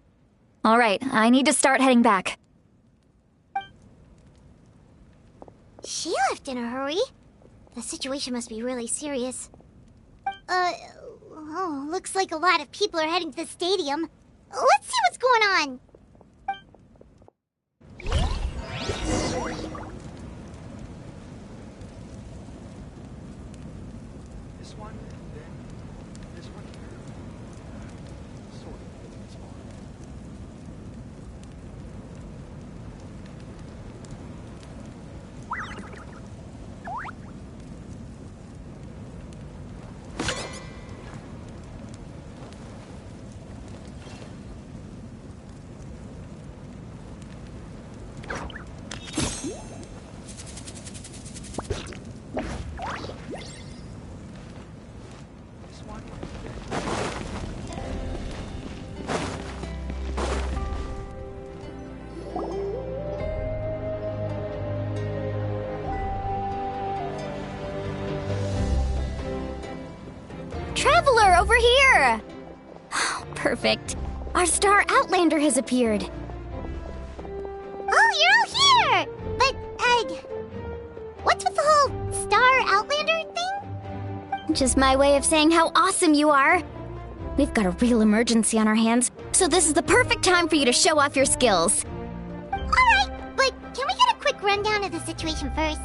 All right, I need to start heading back. She left in a hurry. The situation must be really serious. Looks like a lot of people are heading to the stadium. Let's see what's going on. This one, then this one here. Sort of. It's fine. traveler over here! Perfect. Our star Outlander has appeared. Oh, you're all here! But, what's with the whole Star Outlander thing? Just my way of saying how awesome you are. We've got a real emergency on our hands, so this is the perfect time for you to show off your skills. Alright, but can we get a quick rundown of the situation first?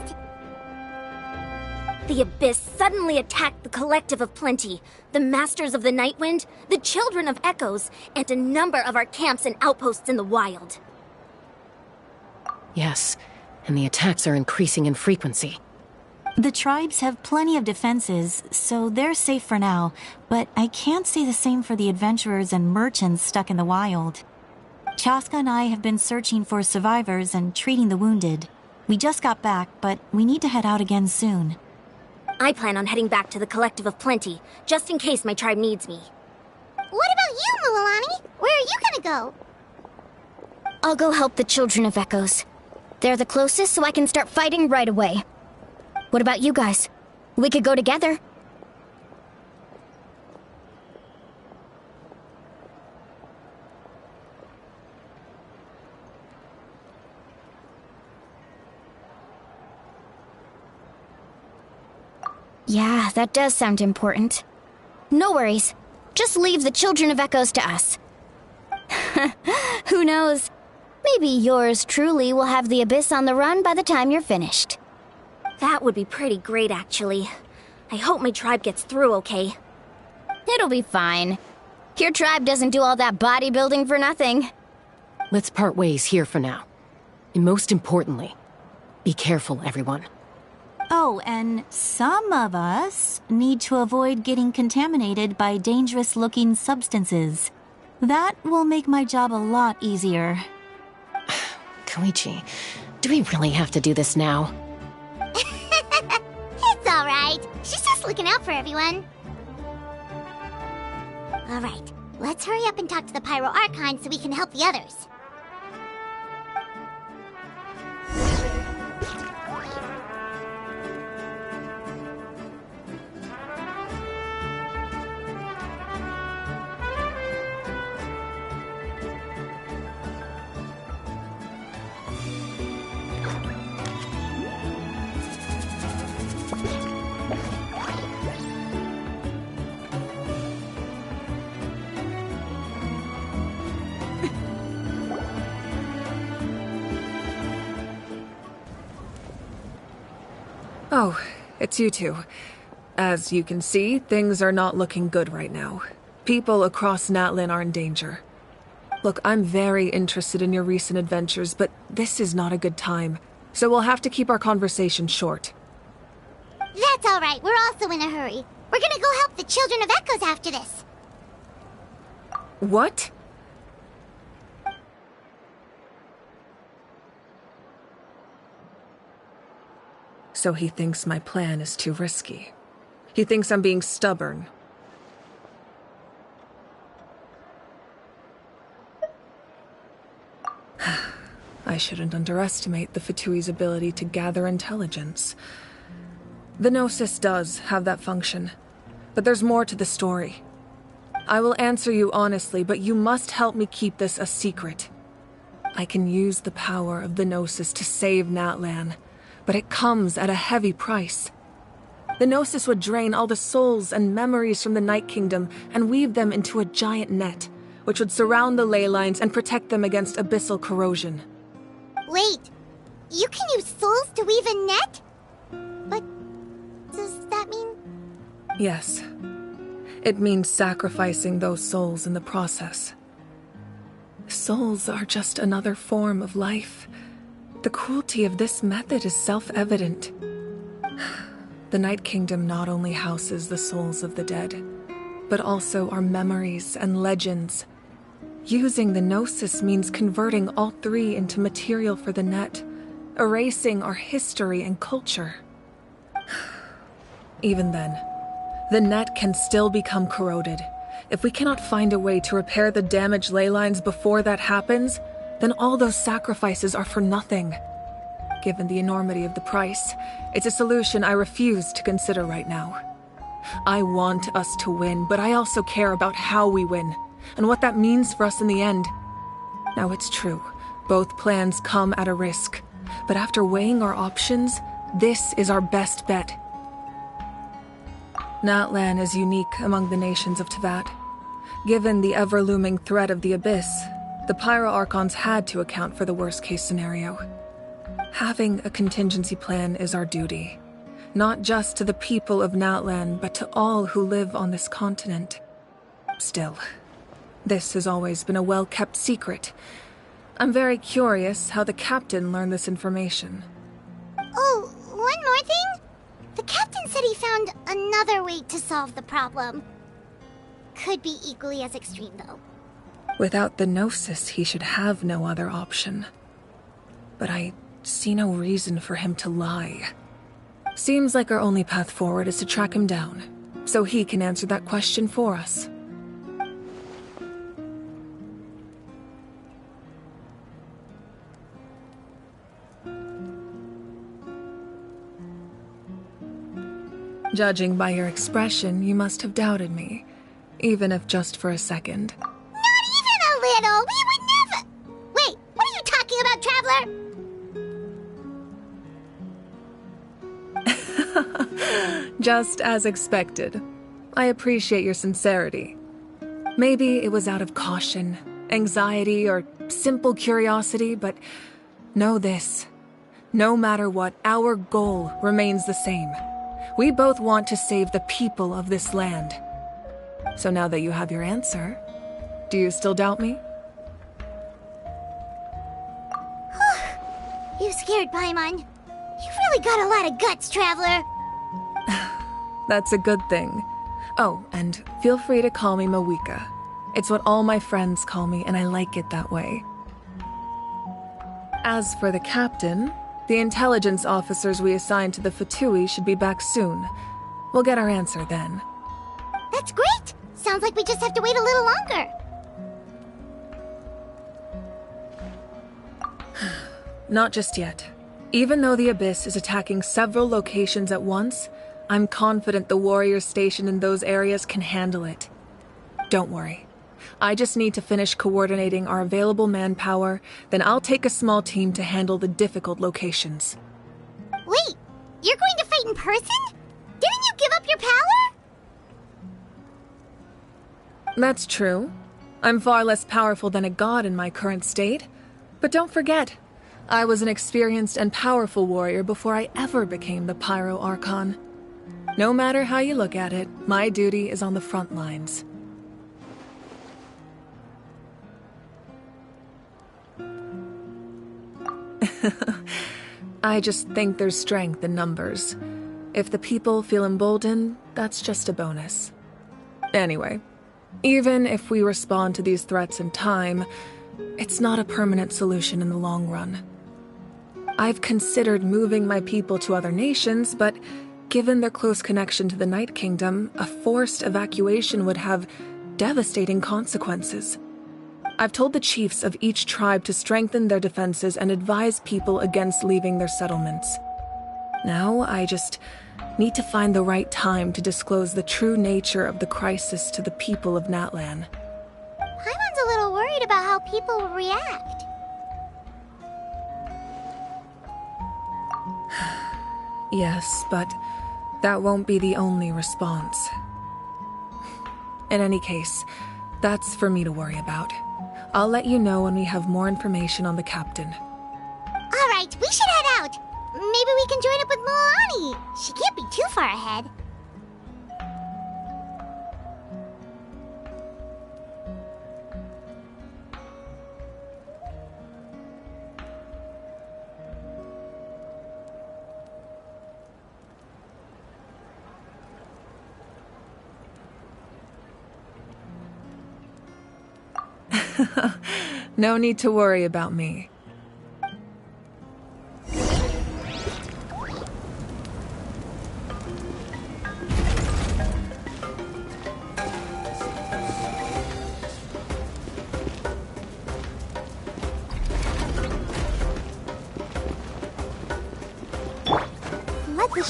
The Abyss suddenly attacked the Collective of Plenty, the Masters of the Nightwind, the Children of Echoes, and a number of our camps and outposts in the wild. Yes, and the attacks are increasing in frequency. The tribes have plenty of defenses, so they're safe for now, but I can't say the same for the adventurers and merchants stuck in the wild. Chaska and I have been searching for survivors and treating the wounded. We just got back, but we need to head out again soon. I plan on heading back to the Collective of Plenty, just in case my tribe needs me. What about you, Mualani? Where are you gonna go? I'll go help the Children of Echoes. They're the closest, so I can start fighting right away. What about you guys? We could go together. Yeah, that does sound important. No worries. Just leave the Children of Echoes to us. Who knows? Maybe yours truly will have the Abyss on the run by the time you're finished. That would be pretty great, actually. I hope my tribe gets through okay. It'll be fine. Your tribe doesn't do all that bodybuilding for nothing. Let's part ways here for now. And most importantly, be careful, everyone. Oh, and some of us need to avoid getting contaminated by dangerous-looking substances. That will make my job a lot easier. Koichi, do we really have to do this now? It's alright. She's just looking out for everyone. Alright, let's hurry up and talk to the Pyro Archon so we can help the others. Oh, it's you two. As you can see, things are not looking good right now. People across Natlin are in danger. Look, I'm very interested in your recent adventures, but this is not a good time. So we'll have to keep our conversation short. That's alright, we're also in a hurry. We're gonna go help the Children of Echoes after this. What? So he thinks my plan is too risky. He thinks I'm being stubborn. I shouldn't underestimate the Fatui's ability to gather intelligence. The Gnosis does have that function, but there's more to the story. I will answer you honestly, but you must help me keep this a secret. I can use the power of the Gnosis to save Natlan, but it comes at a heavy price. The Gnosis would drain all the souls and memories from the Night Kingdom and weave them into a giant net, which would surround the ley lines and protect them against abyssal corrosion. Wait, you can use souls to weave a net? But does that mean... Yes. It means sacrificing those souls in the process. Souls are just another form of life. The cruelty of this method is self-evident. The Night Kingdom not only houses the souls of the dead, but also our memories and legends. Using the Gnosis means converting all three into material for the net, erasing our history and culture. Even then, the net can still become corroded. If we cannot find a way to repair the damaged ley lines before that happens, then all those sacrifices are for nothing. Given the enormity of the price, it's a solution I refuse to consider right now. I want us to win, but I also care about how we win, and what that means for us in the end. Now, it's true, both plans come at a risk, but after weighing our options, this is our best bet. Natlan is unique among the nations of Teyvat. Given the ever-looming threat of the Abyss, the Pyro Archons had to account for the worst-case scenario. Having a contingency plan is our duty, not just to the people of Natlan, but to all who live on this continent. Still, this has always been a well-kept secret. I'm very curious how the captain learned this information. Oh, one more thing? The captain said he found another way to solve the problem. Could be equally as extreme, though. Without the Gnosis, he should have no other option. But I see no reason for him to lie. Seems like our only path forward is to track him down, so he can answer that question for us. Judging by your expression, you must have doubted me, even if just for a second. Not even a little! We would never— Wait, what are you talking about, Traveler? Just as expected. I appreciate your sincerity. Maybe it was out of caution, anxiety, or simple curiosity, but know this. No matter what, our goal remains the same. We both want to save the people of this land. So now that you have your answer, do you still doubt me? You scared Paimon. You've really got a lot of guts, Traveler. That's a good thing. Oh, and feel free to call me Mawika. It's what all my friends call me, and I like it that way. As for the captain, the intelligence officers we assigned to the Fatui should be back soon. We'll get our answer then. That's great! Sounds like we just have to wait a little longer. Not just yet. Even though the Abyss is attacking several locations at once, I'm confident the warriors stationed in those areas can handle it. Don't worry. I just need to finish coordinating our available manpower, then I'll take a small team to handle the difficult locations. Wait, you're going to fight in person? Didn't you give up your power? That's true. I'm far less powerful than a god in my current state. But don't forget, I was an experienced and powerful warrior before I ever became the Pyro Archon. No matter how you look at it, my duty is on the front lines. I just think there's strength in numbers. If the people feel emboldened, that's just a bonus. Anyway, even if we respond to these threats in time, it's not a permanent solution in the long run. I've considered moving my people to other nations, but given their close connection to the Night Kingdom, a forced evacuation would have devastating consequences. I've told the chiefs of each tribe to strengthen their defenses and advise people against leaving their settlements. Now, I just need to find the right time to disclose the true nature of the crisis to the people of Natlan. Paimon's a little worried about how people will react. Yes, but that won't be the only response. In any case, that's for me to worry about. I'll let you know when we have more information on the captain. Alright, we should head out. Maybe we can join up with Moani. She can't be too far ahead. No need to worry about me. Let the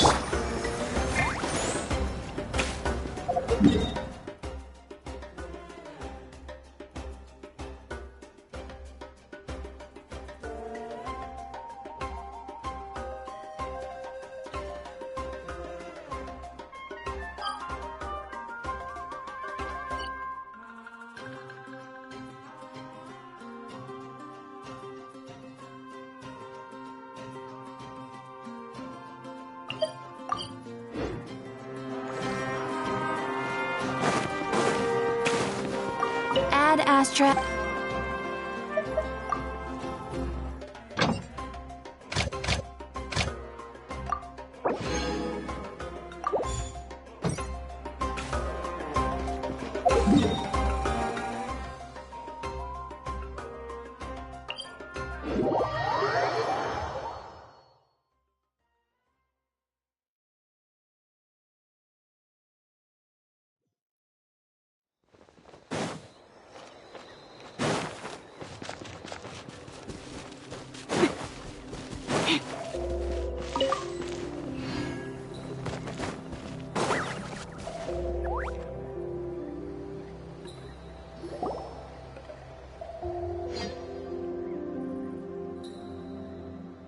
Ad Astra.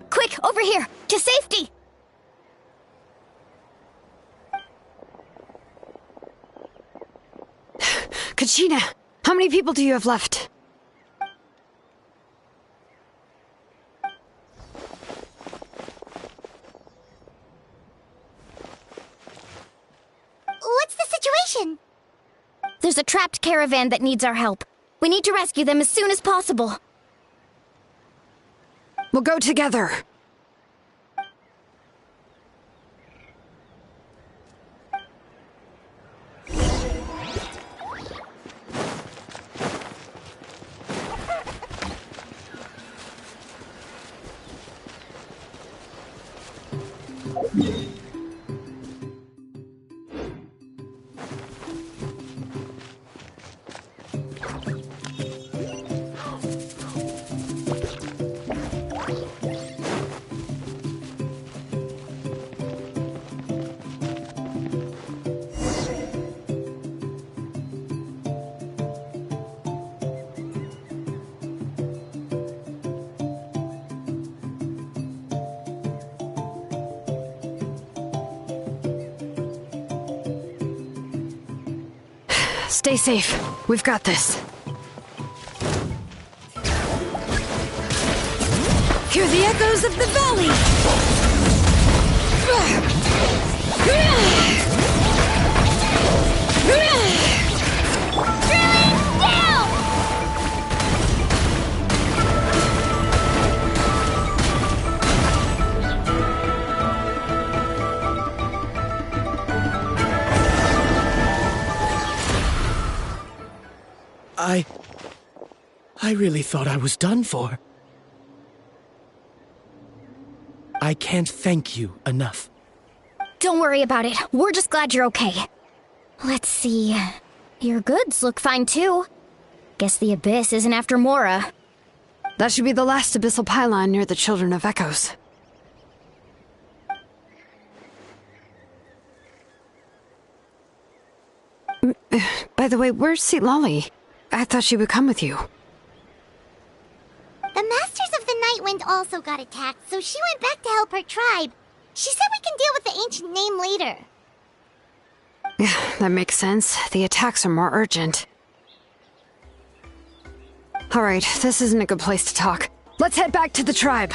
Quick, over here! To safety! Kachina, how many people do you have left? What's the situation? There's a trapped caravan that needs our help. We need to rescue them as soon as possible. We'll go together. Stay safe. We've got this. Hear the echoes of the valley! I really thought I was done for. I can't thank you enough. Don't worry about it. We're just glad you're okay. Let's see. Your goods look fine too. Guess the Abyss isn't after Mora. That should be the last abyssal pylon near the Children of Echoes. By the way, where's Lolly? I thought she would come with you. The Masters of the Nightwind also got attacked, so she went back to help her tribe. She said we can deal with the ancient name later. Yeah, that makes sense. The attacks are more urgent. Alright, this isn't a good place to talk. Let's head back to the tribe.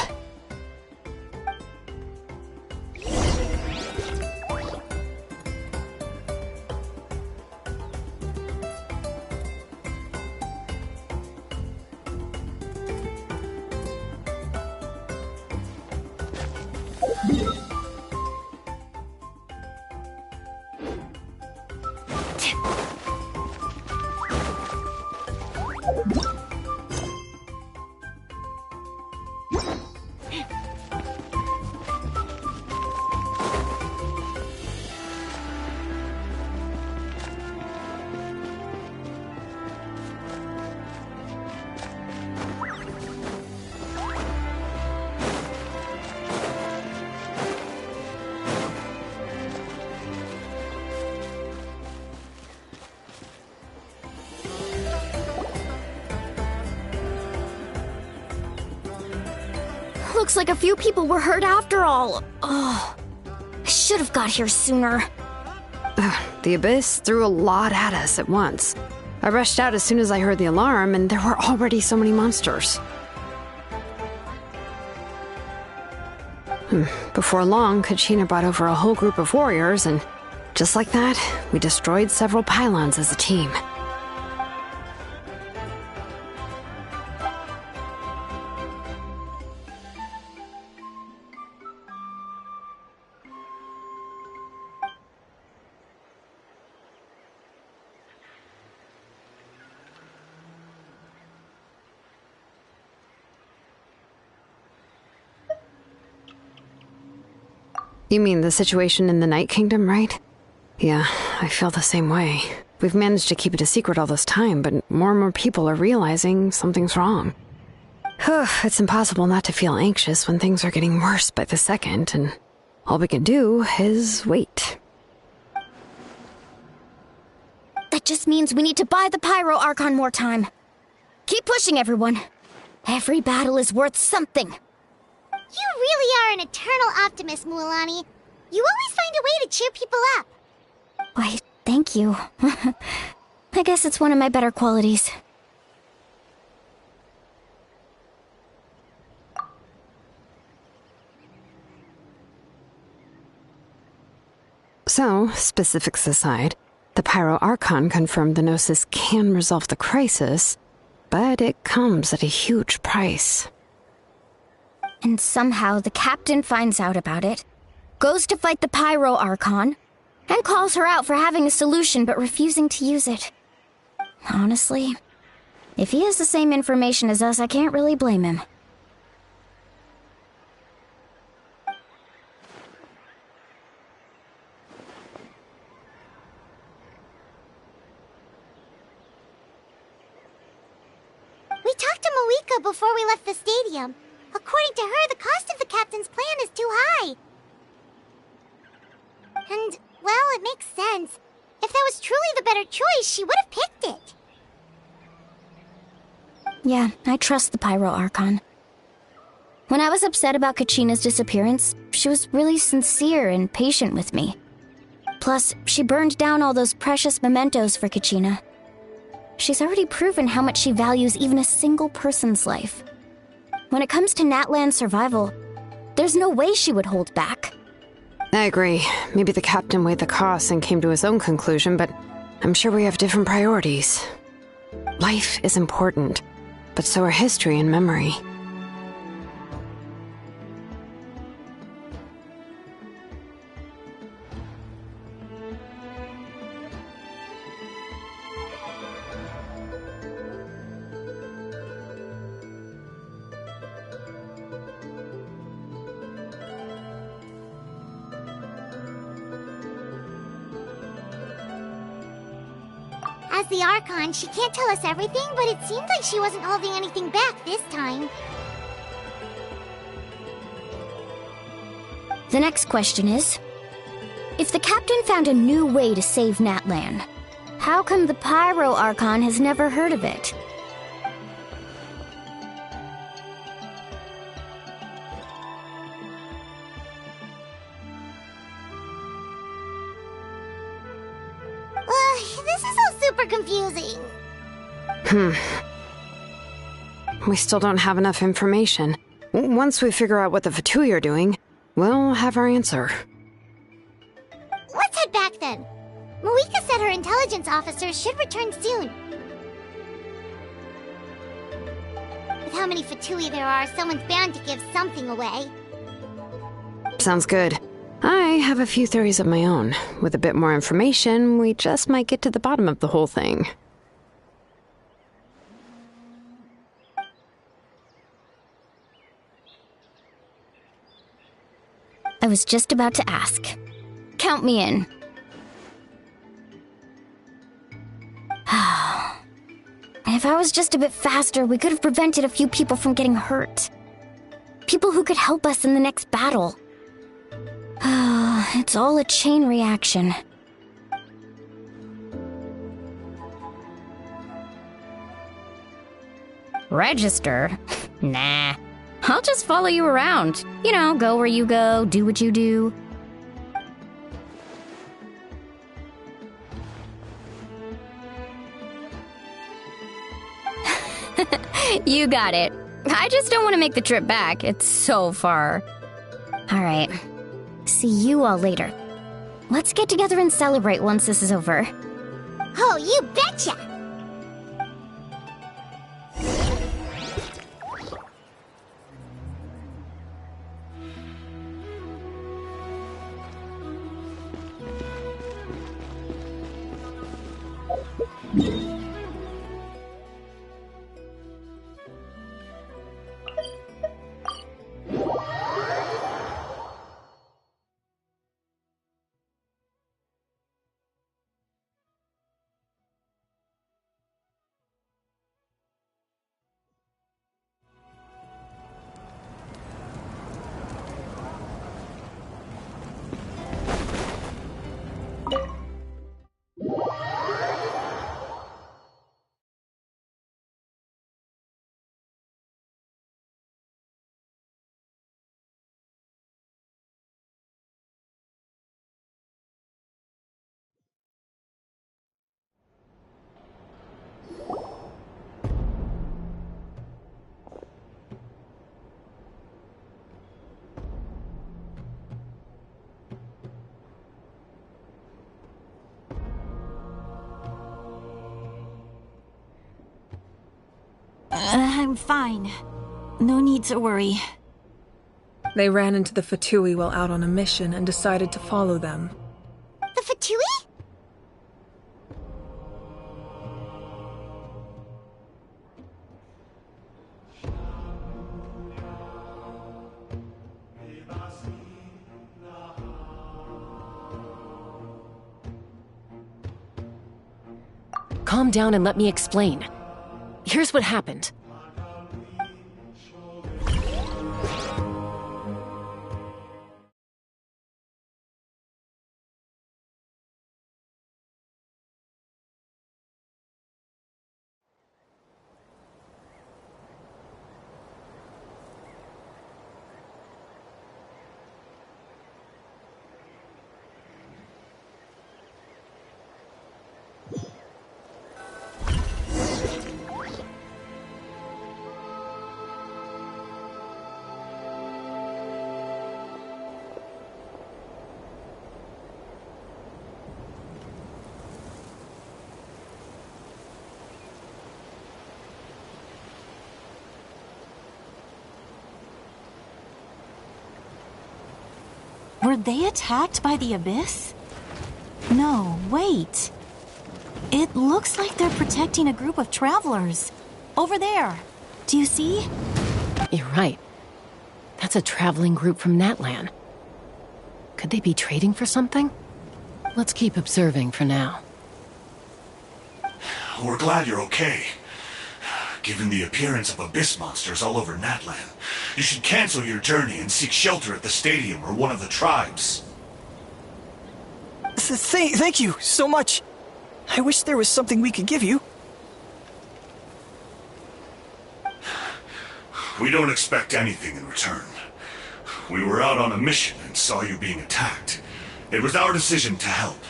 Looks like a few people were hurt after all. Oh, I should have got here sooner. The Abyss threw a lot at us at once. I rushed out as soon as I heard the alarm, and there were already so many monsters. Before long, Kachina brought over a whole group of warriors, and just like that, we destroyed several pylons as a team. You mean the situation in the Night Kingdom, right? Yeah, I feel the same way. We've managed to keep it a secret all this time, but more and more people are realizing something's wrong. It's impossible not to feel anxious when things are getting worse by the second, and all we can do is wait. That just means we need to buy the Pyro Archon more time. Keep pushing, everyone. Every battle is worth something. You really are an eternal optimist, Mualani. You always find a way to cheer people up. Why, thank you. I guess it's one of my better qualities. So, specifics aside, the Pyro Archon confirmed the Gnosis can resolve the crisis, but it comes at a huge price. And somehow the captain finds out about it, goes to fight the Pyro Archon, and calls her out for having a solution but refusing to use it. Honestly, if he has the same information as us, I can't really blame him. We talked to Moika before we left the stadium. According to her, the cost of the captain's plan is too high. And, well, it makes sense. If that was truly the better choice, she would have picked it. Yeah, I trust the Pyro Archon. When I was upset about Kachina's disappearance, she was really sincere and patient with me. Plus, she burned down all those precious mementos for Kachina. She's already proven how much she values even a single person's life. When it comes to Natlan's survival, there's no way she would hold back. I agree. Maybe the captain weighed the costs and came to his own conclusion, but I'm sure we have different priorities. Life is important, but so are history and memory. As the Archon, she can't tell us everything, but it seemed like she wasn't holding anything back this time. The next question is, if the captain found a new way to save Natlan, how come the Pyro Archon has never heard of it? This is all super confusing. We still don't have enough information. Once we figure out what the Fatui are doing, we'll have our answer. Let's head back then. Moika said her intelligence officers should return soon. With how many Fatui there are, someone's bound to give something away. Sounds good. I have a few theories of my own. With a bit more information, we just might get to the bottom of the whole thing. I was just about to ask. Count me in. If I was just a bit faster, we could have prevented a few people from getting hurt. People who could help us in the next battle. It's all a chain reaction. Registered? Nah. I'll just follow you around. You know, go where you go, do what you do. You got it. I just don't want to make the trip back. It's so far. All right. See you all later. Let's get together and celebrate once this is over. Oh, you betcha! I'm fine. No need to worry. They ran into the Fatui while out on a mission and decided to follow them. The Fatui? Calm down and let me explain. Here's what happened. Were they attacked by the Abyss? No, wait. It looks like they're protecting a group of travelers. Over there. Do you see? You're right. That's a traveling group from Natlan. Could they be trading for something? Let's keep observing for now. We're glad you're okay. Given the appearance of abyss monsters all over Natlan, you should cancel your journey and seek shelter at the stadium or one of the tribes. Thank you so much. I wish there was something we could give you. We don't expect anything in return. We were out on a mission and saw you being attacked. It was our decision to help.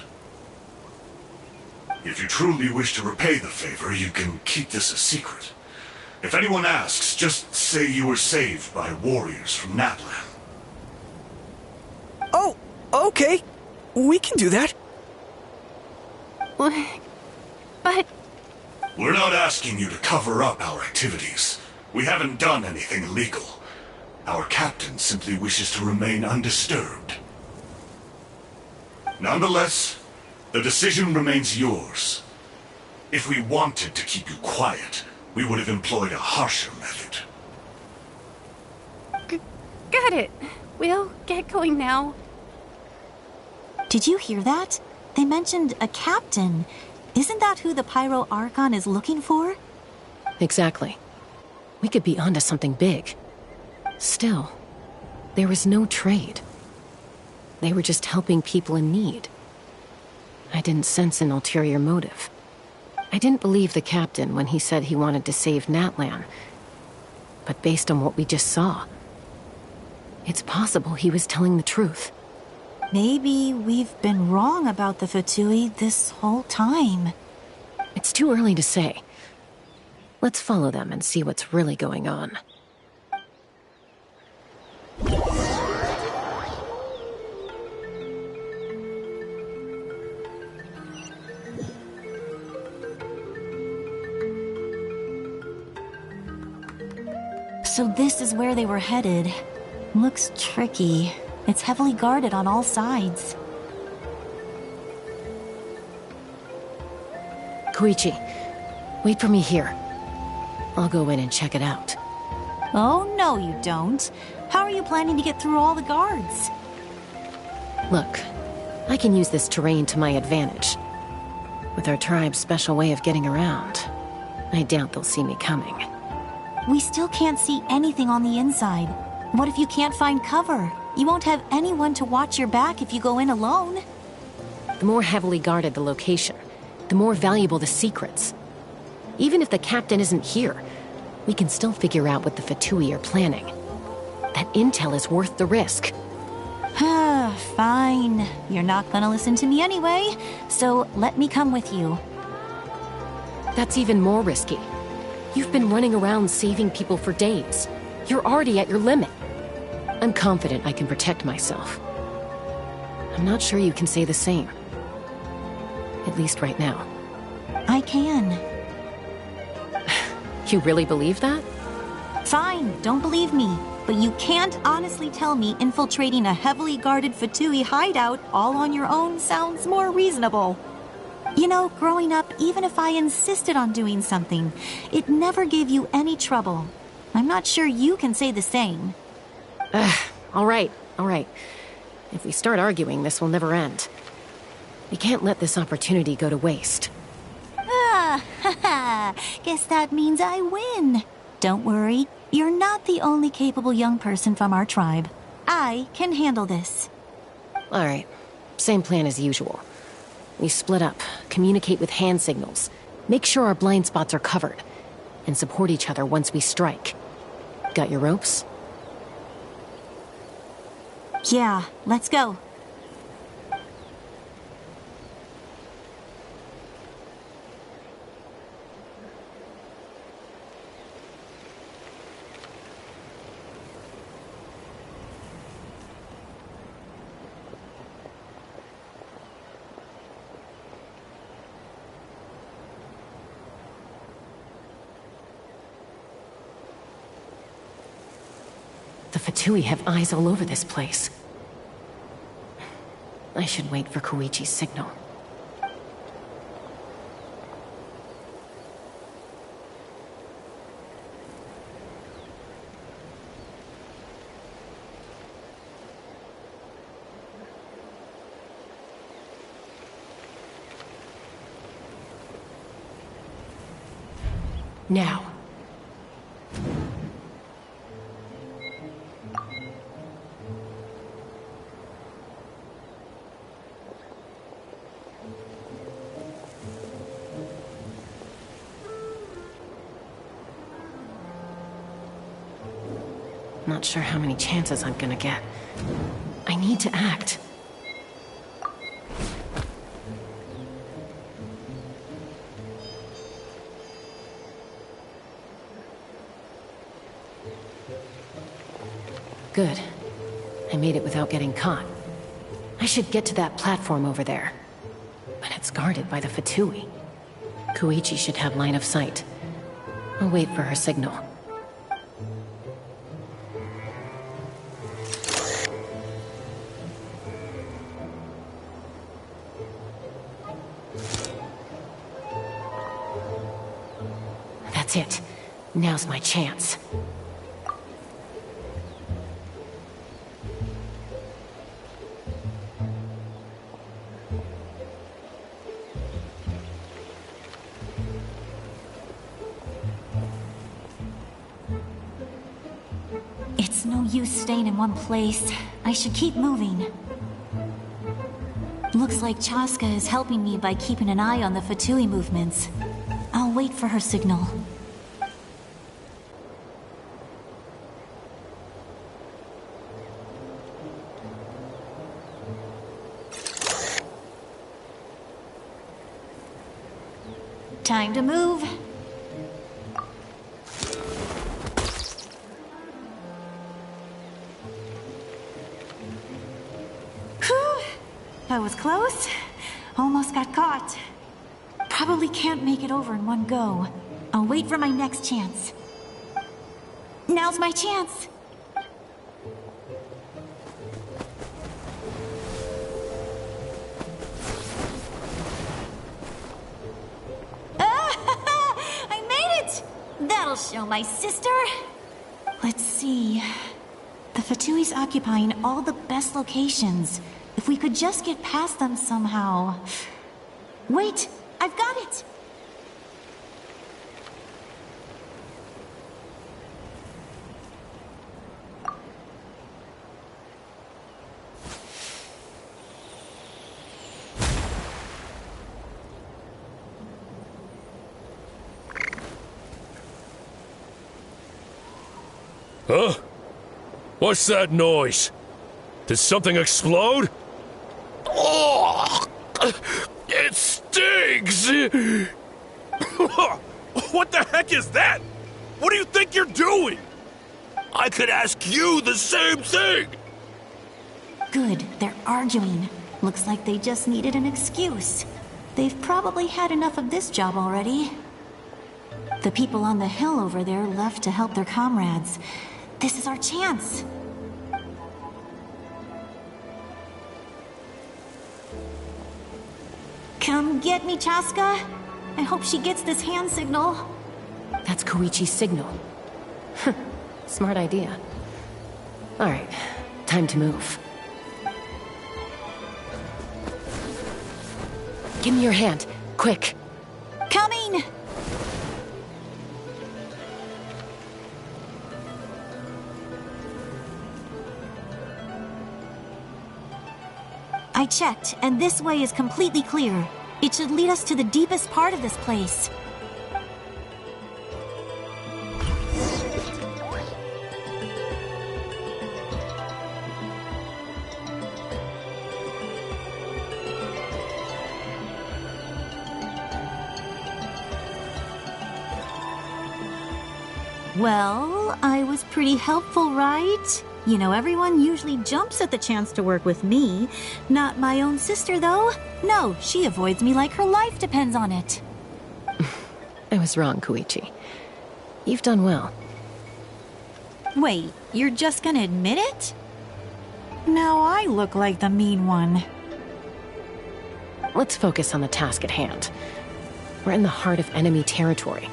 If you truly wish to repay the favor, you can keep this a secret. If anyone asks, just say you were saved by warriors from Natlan. Oh, okay. We can do that. But... We're not asking you to cover up our activities. We haven't done anything illegal. Our captain simply wishes to remain undisturbed. Nonetheless, the decision remains yours. If we wanted to keep you quiet, we would have employed a harsher method. Got it. We'll get going now. Did you hear that? They mentioned a captain. Isn't that who the Pyro Archon is looking for? Exactly. We could be onto something big. Still, there was no trade. They were just helping people in need. I didn't sense an ulterior motive. I didn't believe the captain when he said he wanted to save Natlan. but based on what we just saw, it's possible he was telling the truth. Maybe we've been wrong about the Fatui this whole time. It's too early to say. Let's follow them and see what's really going on. So this is where they were headed. Looks tricky. It's heavily guarded on all sides. Koichi, wait for me here. I'll go in and check it out. Oh, no you don't. How are you planning to get through all the guards? Look, I can use this terrain to my advantage. With our tribe's special way of getting around, I doubt they'll see me coming. We still can't see anything on the inside. What if you can't find cover? You won't have anyone to watch your back if you go in alone. The more heavily guarded the location, the more valuable the secrets. Even if the captain isn't here, we can still figure out what the Fatui are planning. That intel is worth the risk. Fine. You're not gonna listen to me anyway, so let me come with you. That's even more risky. You've been running around saving people for days. You're already at your limit. I'm confident I can protect myself. I'm not sure you can say the same. At least right now. I can. You really believe that? Fine, don't believe me. But you can't honestly tell me infiltrating a heavily guarded Fatui hideout all on your own sounds more reasonable. You know, growing up, even if I insisted on doing something, it never gave you any trouble. I'm not sure you can say the same. All right. If we start arguing, this will never end. We can't let this opportunity go to waste. Guess that means I win. Don't worry, you're not the only capable young person from our tribe. I can handle this. All right, same plan as usual. We split up, communicate with hand signals, make sure our blind spots are covered, and support each other once we strike. Got your ropes? Yeah, let's go. The Fatui have eyes all over this place. I should wait for Koichi's signal. Now. Not sure how many chances I'm gonna get. I need to act. Good. I made it without getting caught. I should get to that platform over there. But it's guarded by the Fatui. Koichi should have line of sight. I'll wait for her signal. That's it. Now's my chance. It's no use staying in one place. I should keep moving. Looks like Chaska is helping me by keeping an eye on the Fatui movements. I'll wait for her signal. Time to move. Whew! That was close. Almost got caught. Probably can't make it over in one go. I'll wait for my next chance. Now's my chance. I made it! That'll show my sister. Let's see. The Fatui's occupying all the best locations. If we could just get past them somehow. Wait, I've got it! Huh? What's that noise? Did something explode? Oh! It stings! What the heck is that? What do you think you're doing? I could ask you the same thing! Good, they're arguing. Looks like they just needed an excuse. They've probably had enough of this job already. The people on the hill over there left to help their comrades. This is our chance. Come get me, Chaska. I hope she gets this hand signal. That's Koichi's signal. Smart idea. Alright, time to move. Give me your hand, quick. Coming! I checked, and this way is completely clear. It should lead us to the deepest part of this place. Well, I was pretty helpful, right? You know, everyone usually jumps at the chance to work with me. Not my own sister, though. No, she avoids me like her life depends on it. I was wrong, Koichi. You've done well. Wait, you're just gonna admit it? Now I look like the mean one. Let's focus on the task at hand. We're in the heart of enemy territory.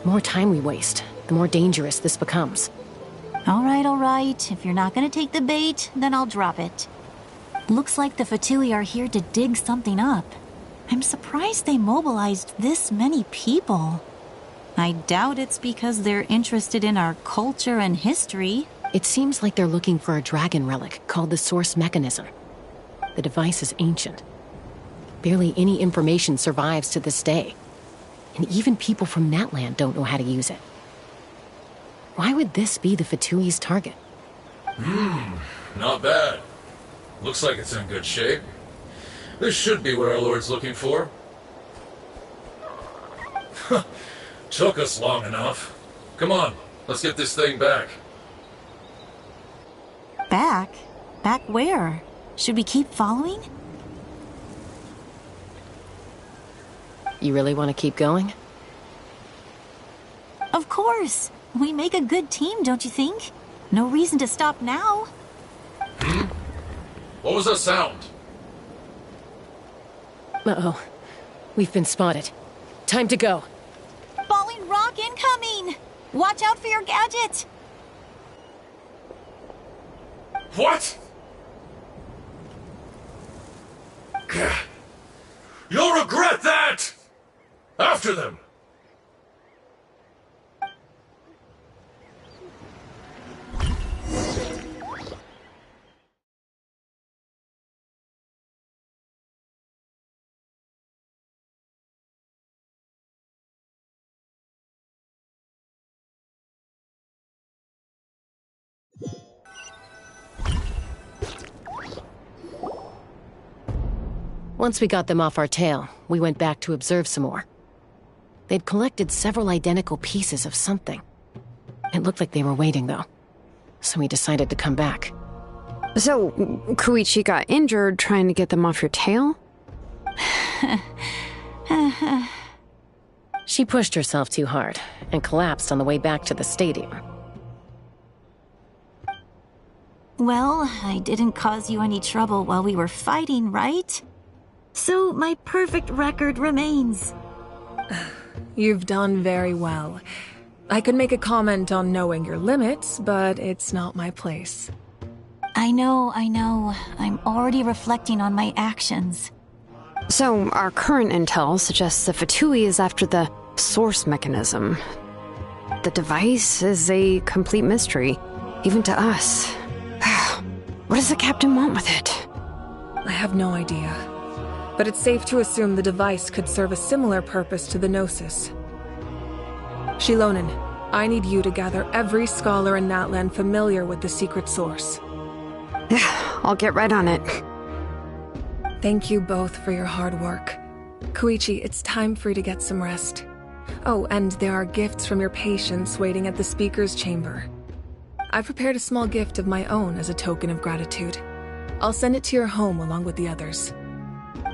The more time we waste, the more dangerous this becomes. All right. If you're not gonna take the bait, then I'll drop it. Looks like the Fatui are here to dig something up. I'm surprised they mobilized this many people. I doubt it's because they're interested in our culture and history. It seems like they're looking for a dragon relic called the Source Mechanism. The device is ancient. Barely any information survives to this day. And even people from Natland don't know how to use it. Why would this be the Fatui's target? Not bad. Looks like it's in good shape. This should be what our Lord's looking for. Took us long enough. Come on, let's get this thing back. Back? Back where? Should we keep following? You really want to keep going? Of course. We make a good team, don't you think? No reason to stop now. What was that sound? Uh-oh. We've been spotted. Time to go. Falling rock incoming! Watch out for your gadget! What? You'll regret that! After them! Once we got them off our tail, we went back to observe some more. They'd collected several identical pieces of something. It looked like they were waiting, though. So we decided to come back. So, Koichi got injured trying to get them off your tail? She pushed herself too hard and collapsed on the way back to the stadium. Well, I didn't cause you any trouble while we were fighting, right? So my perfect record remains. You've done very well. I could make a comment on knowing your limits, but it's not my place. I know. I'm already reflecting on my actions. So, our current intel suggests the Fatui is after the source mechanism. The device is a complete mystery, even to us. What does the captain want with it? I have no idea. But it's safe to assume the device could serve a similar purpose to the Gnosis. Shilonen, I need you to gather every scholar in Natlan familiar with the secret source. I'll get right on it. Thank you both for your hard work. Koichi, it's time for you to get some rest. Oh, and there are gifts from your patients waiting at the speaker's chamber. I've prepared a small gift of my own as a token of gratitude. I'll send it to your home along with the others.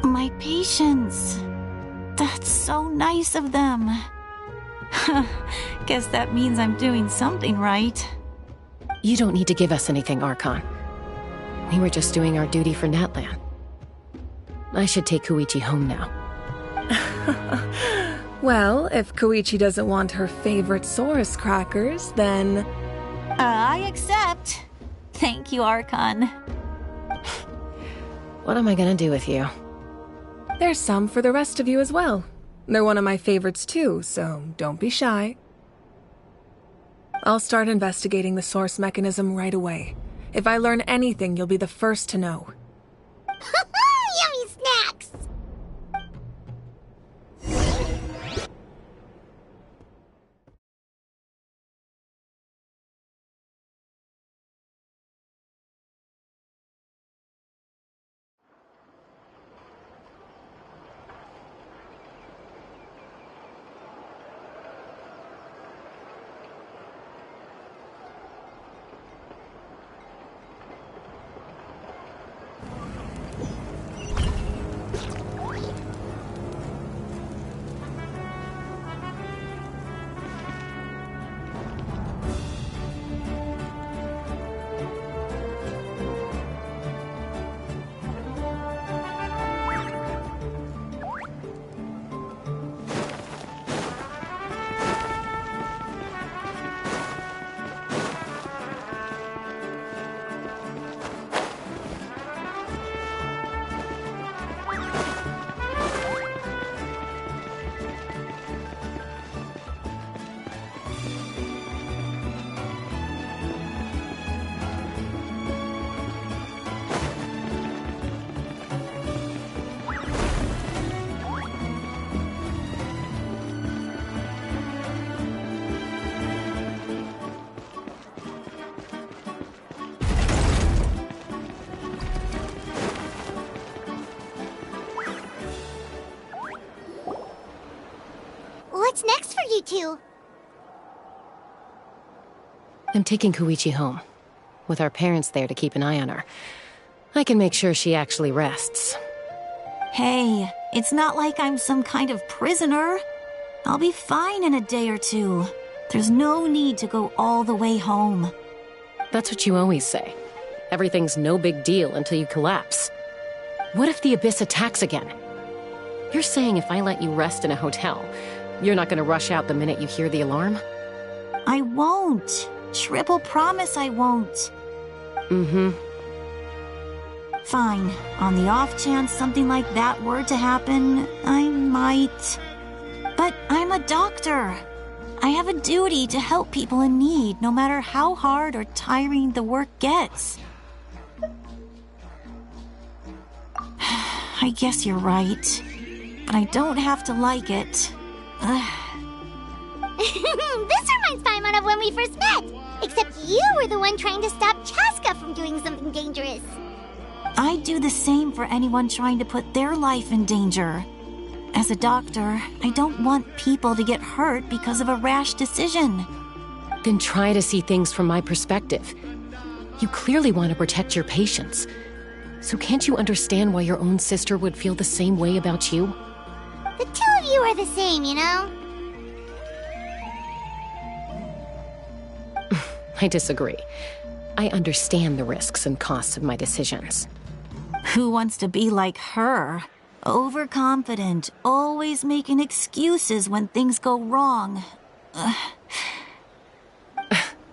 My patients. That's so nice of them. Guess that means I'm doing something right. You don't need to give us anything, Archon. We were just doing our duty for Natlan. I should take Koichi home now. Well, if Koichi doesn't want her favorite Saurus crackers, then... I accept. Thank you, Archon. What am I gonna do with you? There's some for the rest of you as well. They're one of my favorites too, so don't be shy. I'll start investigating the source mechanism right away. If I learn anything, you'll be the first to know. Yummy snacks! What's next for you two? I'm taking Koichi home. With our parents there to keep an eye on her, I can make sure she actually rests. Hey, it's not like I'm some kind of prisoner. I'll be fine in a day or two. There's no need to go all the way home. That's what you always say. Everything's no big deal until you collapse. What if the Abyss attacks again? You're saying if I let you rest in a hotel, you're not gonna rush out the minute you hear the alarm? I won't. Triple promise I won't. Mm-hmm. Fine. On the off chance something like that were to happen, I might. But I'm a doctor. I have a duty to help people in need, no matter how hard or tiring the work gets. I guess you're right. But I don't have to like it. This reminds Paimon of when we first met. Except you were the one trying to stop Chaska from doing something dangerous. I'd do the same for anyone trying to put their life in danger. As a doctor, I don't want people to get hurt because of a rash decision. Then try to see things from my perspective. You clearly want to protect your patients. So can't you understand why your own sister would feel the same way about you? The two of you are the same, you know? I disagree. I understand the risks and costs of my decisions. Who wants to be like her? Overconfident, always making excuses when things go wrong.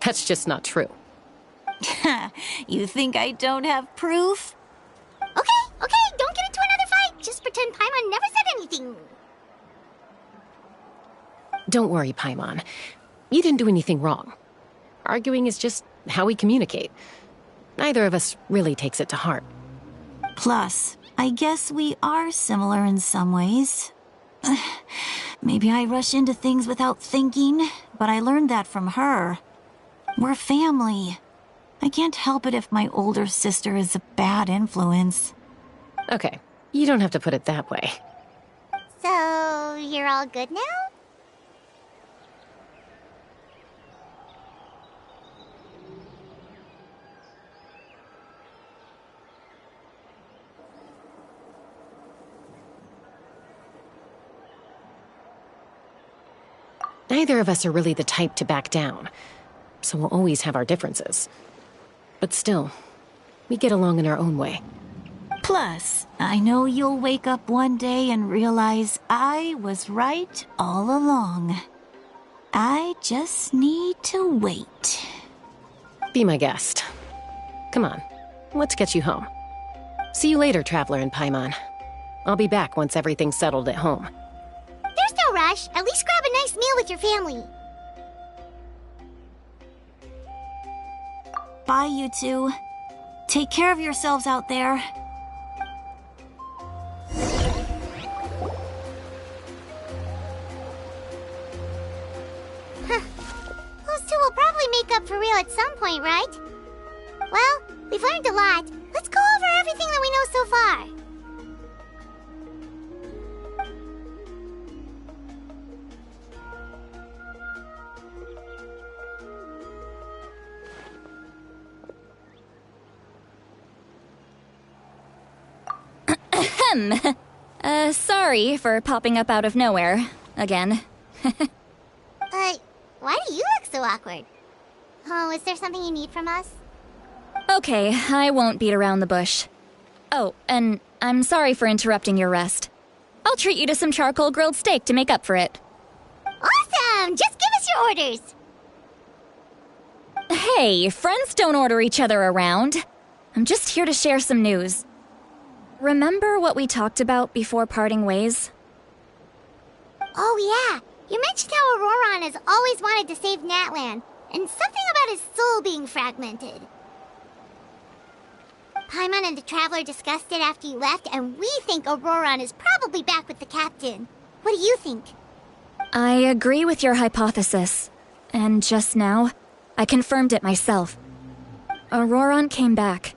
That's just not true. You think I don't have proof? Okay, don't get into another fight. Just pretend Paimon never said anything. Don't worry, Paimon. You didn't do anything wrong. Arguing is just how we communicate. Neither of us really takes it to heart. Plus, I guess we are similar in some ways. Maybe I rush into things without thinking, but I learned that from her. We're family. I can't help it if my older sister is a bad influence. Okay, you don't have to put it that way. So, you're all good now? Neither of us are really the type to back down, so we'll always have our differences. But still, we get along in our own way. Plus, I know you'll wake up one day and realize I was right all along. I just need to wait. Be my guest. Come on, let's get you home. See you later, Traveler and Paimon. I'll be back once everything's settled at home. There's no rush. At least grab a nice meal with your family. Bye, you two. Take care of yourselves out there. Those two will probably make up for real at some point, right? Well, we've learned a lot. Let's go over everything that we know so far. Sorry for popping up out of nowhere. Again. Why do you look so awkward? Oh, is there something you need from us? Okay, I won't beat around the bush. Oh, and I'm sorry for interrupting your rest. I'll treat you to some charcoal grilled steak to make up for it. Awesome! Just give us your orders! Hey, friends don't order each other around. I'm just here to share some news. Remember what we talked about before parting ways? Oh yeah, you mentioned how Auroron has always wanted to save Natlan, and something about his soul being fragmented. Paimon and the Traveler discussed it after you left, and we think Auroron is probably back with the captain. What do you think? I agree with your hypothesis. And just now, I confirmed it myself. Auroron came back.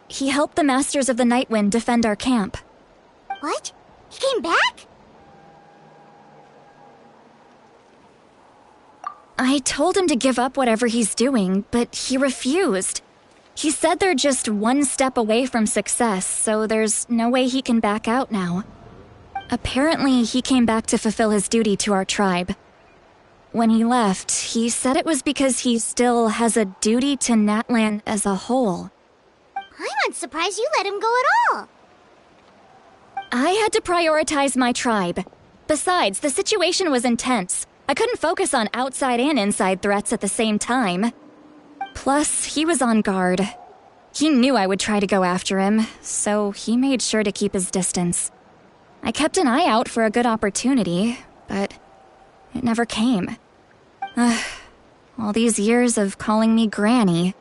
He helped the Masters of the Nightwind defend our camp. What? He came back? I told him to give up whatever he's doing, but he refused. He said they're just one step away from success, so there's no way he can back out now. Apparently, he came back to fulfill his duty to our tribe. When he left, he said it was because he still has a duty to Natlan as a whole. I'm surprised you let him go at all. I had to prioritize my tribe. Besides, the situation was intense. I couldn't focus on outside and inside threats at the same time. Plus, he was on guard. He knew I would try to go after him, so he made sure to keep his distance. I kept an eye out for a good opportunity, but it never came. All these years of calling me Granny,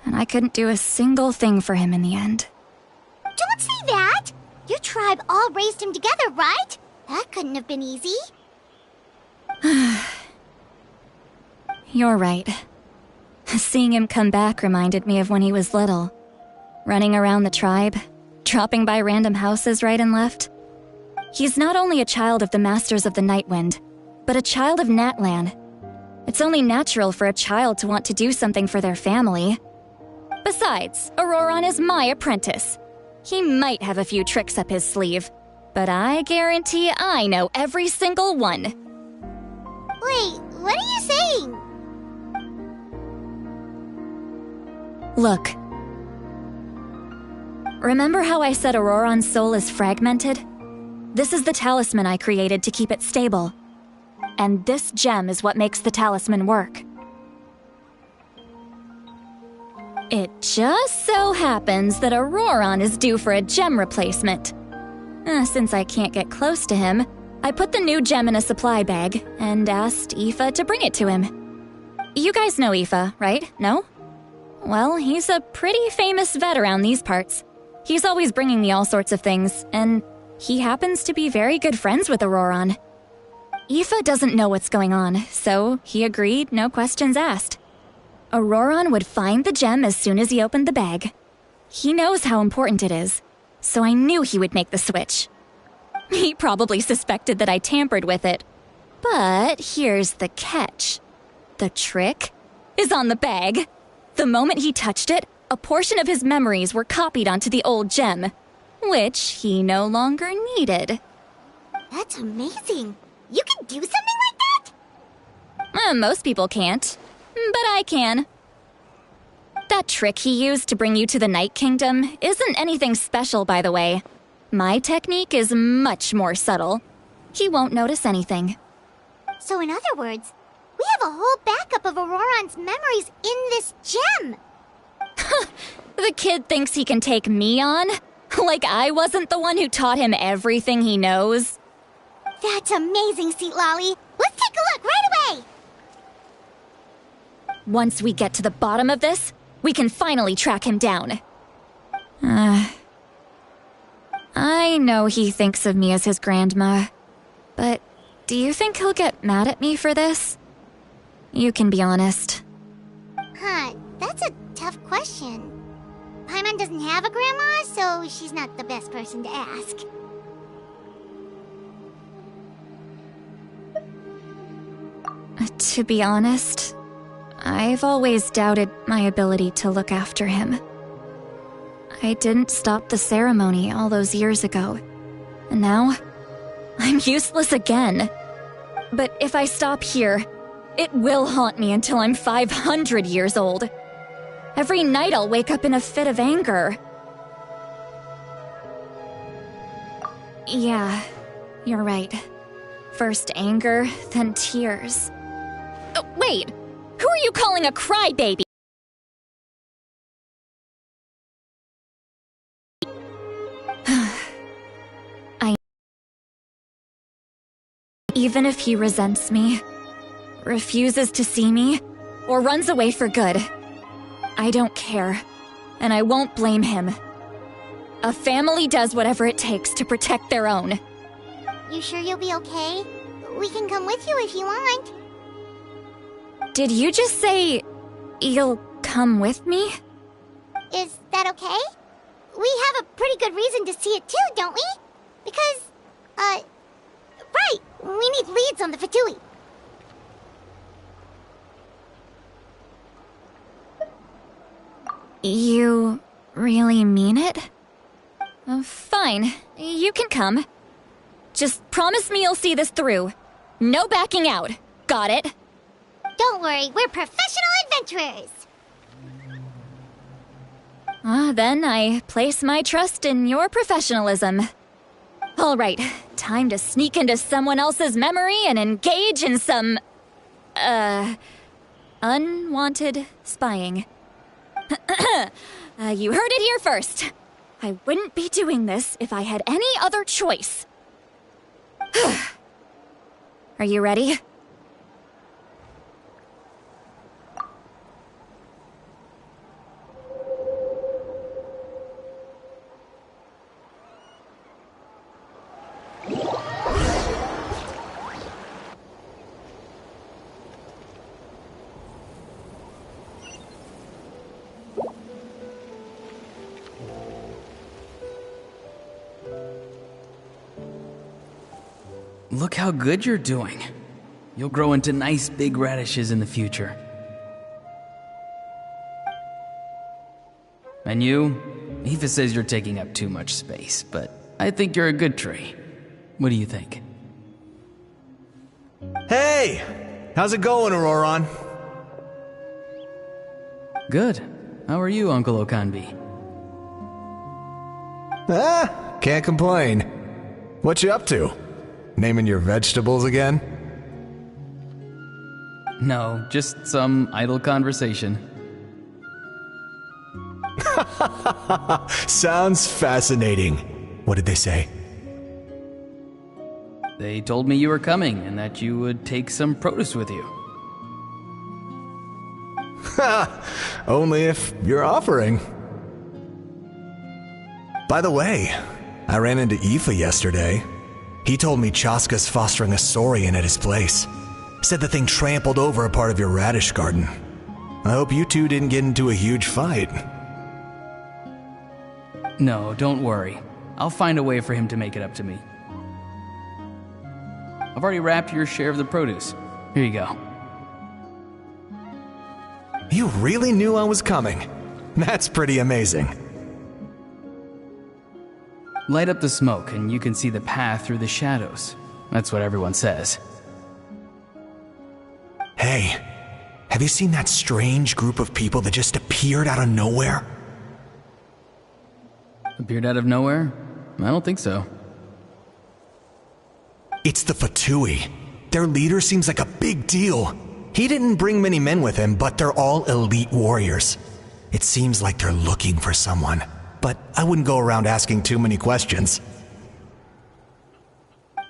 and I couldn't do a single thing for him in the end. Don't say that! Your tribe all raised him together, right? That couldn't have been easy. You're right. Seeing him come back reminded me of when he was little. Running around the tribe, dropping by random houses right and left. He's not only a child of the Masters of the Nightwind, but a child of Natlan. It's only natural for a child to want to do something for their family. Besides, Auroron is my apprentice. He might have a few tricks up his sleeve, but I guarantee I know every single one. Wait, what are you saying? Look. Remember how I said Auroron's soul is fragmented? This is the talisman I created to keep it stable. And this gem is what makes the talisman work. It just so happens that Auroron is due for a gem replacement. Since I can't get close to him, I put the new gem in a supply bag and asked Aoife to bring it to him. You guys know Aoife, right? No? Well, he's a pretty famous vet around these parts. He's always bringing me all sorts of things, and he happens to be very good friends with Auroron. Aoife doesn't know what's going on, so he agreed, no questions asked. Auroron would find the gem as soon as he opened the bag. He knows how important it is, so I knew he would make the switch. He probably suspected that I tampered with it. But here's the catch. The trick is on the bag. The moment he touched it, a portion of his memories were copied onto the old gem, which he no longer needed. That's amazing. You can do something like that? Most people can't, but I can. That trick he used to bring you to the Night Kingdom isn't anything special, by the way. My technique is much more subtle. He won't notice anything. So in other words, we have a whole backup of Auroron's memories in this gem. The kid thinks he can take me on? Like I wasn't the one who taught him everything he knows? That's amazing, Sweet Lolly. Let's take a look right away. Once we get to the bottom of this, we can finally track him down. I know he thinks of me as his grandma, but do you think he'll get mad at me for this? You can be honest. That's a tough question. Paimon doesn't have a grandma, so she's not the best person to ask. To be honest, I've always doubted my ability to look after him. I didn't stop the ceremony all those years ago, and now I'm useless again. But if I stop here, it will haunt me until I'm 500 years old. Every night I'll wake up in a fit of anger. Yeah, you're right. First anger, then tears. Oh, wait! Who are you calling a crybaby? Even if he resents me, refuses to see me, or runs away for good, I don't care, and I won't blame him. A family does whatever it takes to protect their own. You sure you'll be okay? We can come with you if you want. Did you just say you'll come with me? Is that okay? We have a pretty good reason to see it too, don't we? Because, right, we need leads on the Fatui. You really mean it? Fine, you can come. Just promise me you'll see this through. No backing out. Got it? Don't worry, we're professional adventurers. Then I place my trust in your professionalism. All right, time to sneak into someone else's memory and engage in some, unwanted spying. You heard it here first. I wouldn't be doing this if I had any other choice. Are you ready? Look how good you're doing. You'll grow into nice big radishes in the future. And you? Aoife says you're taking up too much space, but I think you're a good tree. What do you think? Hey! How's it going, Auroron? Good. How are you, Uncle Okanbi? Can't complain. What you up to? Naming your vegetables again? No, just some idle conversation. Sounds fascinating. What did they say? They told me you were coming and that you would take some produce with you. Only if you're offering. By the way, I ran into Aoife yesterday. He told me Chaska's fostering a saurian at his place. Said the thing trampled over a part of your radish garden. I hope you two didn't get into a huge fight. No, don't worry. I'll find a way for him to make it up to me. I've already wrapped your share of the produce. Here you go. You really knew I was coming. That's pretty amazing. Light up the smoke and you can see the path through the shadows. That's what everyone says. Hey, have you seen that strange group of people that just appeared out of nowhere? Appeared out of nowhere? I don't think so. It's the Fatui. Their leader seems like a big deal. He didn't bring many men with him, but they're all elite warriors. It seems like they're looking for someone, but I wouldn't go around asking too many questions.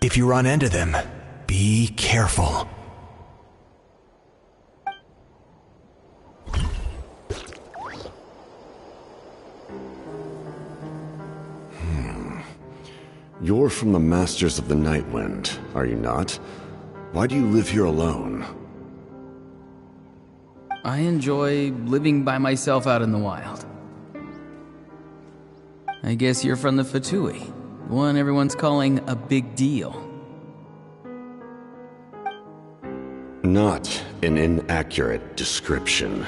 If you run into them, be careful. You're from the Masters of the Night Wind, are you not? Why do you live here alone? I enjoy living by myself out in the wild. I guess you're from the Fatui, the one everyone's calling a big deal. Not an inaccurate description.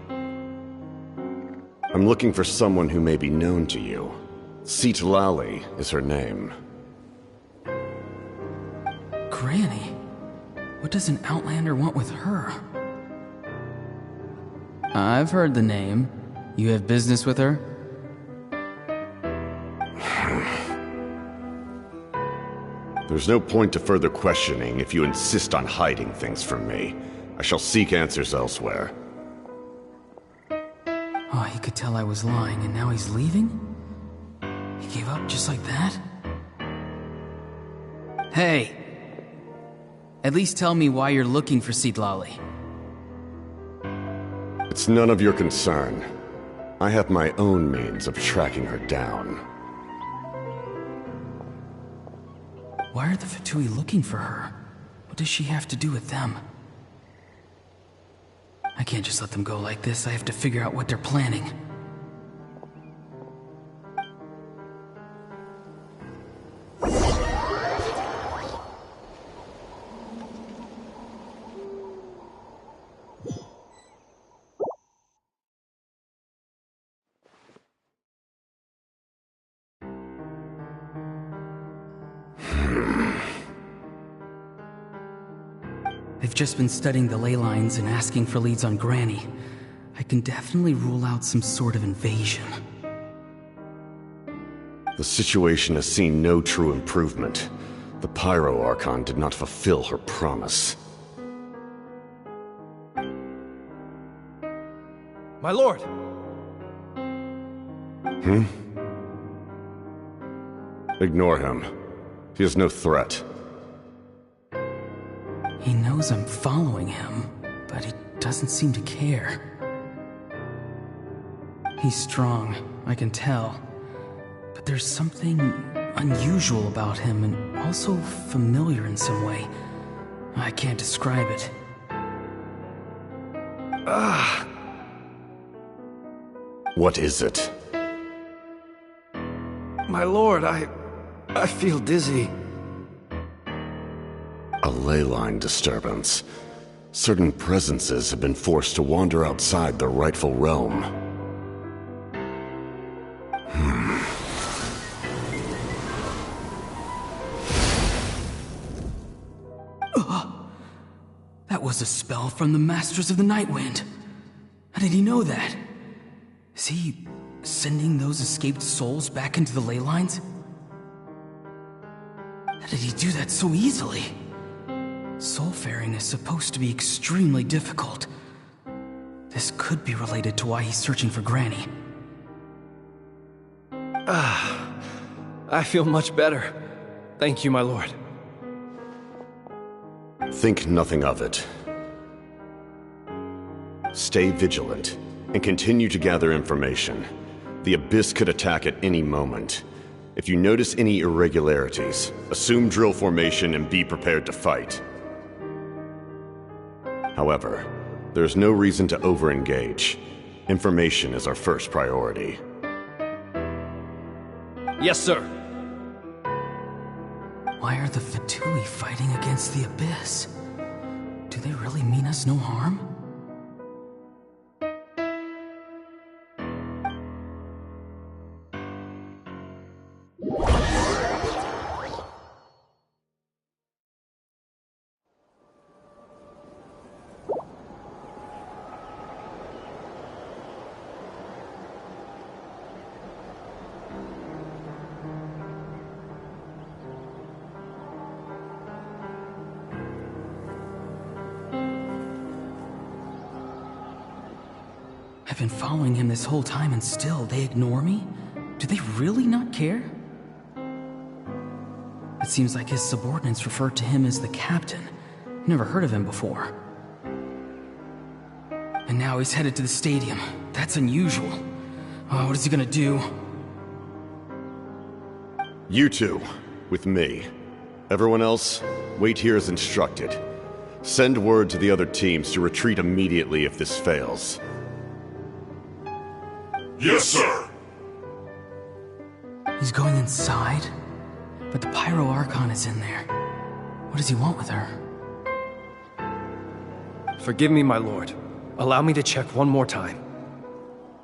I'm looking for someone who may be known to you. Citlali is her name. Granny? What does an Outlander want with her? I've heard the name. You have business with her? There's no point to further questioning if you insist on hiding things from me. I shall seek answers elsewhere. Oh, he could tell I was lying, and now he's leaving? He gave up just like that? Hey! At least tell me why you're looking for Citlali. It's none of your concern. I have my own means of tracking her down. Why are the Fatui looking for her? What does she have to do with them? I can't just let them go like this. I have to figure out what they're planning. They've just been studying the ley lines and asking for leads on Granny. I can definitely rule out some sort of invasion. The situation has seen no true improvement. The Pyro Archon did not fulfill her promise. My lord! Ignore him. He is no threat. He knows I'm following him, but he doesn't seem to care. He's strong, I can tell. But there's something unusual about him and also familiar in some way. I can't describe it. What is it? My lord, I feel dizzy. A ley line disturbance. Certain presences have been forced to wander outside their rightful realm. That was a spell from the Masters of the Night Wind. How did he know that? Is he sending those escaped souls back into the ley lines? How did he do that so easily? Soulfaring is supposed to be extremely difficult. This could be related to why he's searching for Granny. I feel much better. Thank you, my lord. Think nothing of it. Stay vigilant and continue to gather information. The Abyss could attack at any moment. If you notice any irregularities, assume drill formation and be prepared to fight. However, there's no reason to over-engage. Information is our first priority. Yes, sir. Why are the Fatui fighting against the Abyss? Do they really mean us no harm? I've been following him this whole time and still they ignore me? Do they really not care? It seems like his subordinates refer to him as the captain. Never heard of him before. And now he's headed to the stadium. That's unusual. What is he gonna do? You two, with me. Everyone else, wait here as instructed. Send word to the other teams to retreat immediately if this fails. Yes, sir! He's going inside? But the Pyro Archon is in there. What does he want with her? Forgive me, my lord. Allow me to check one more time.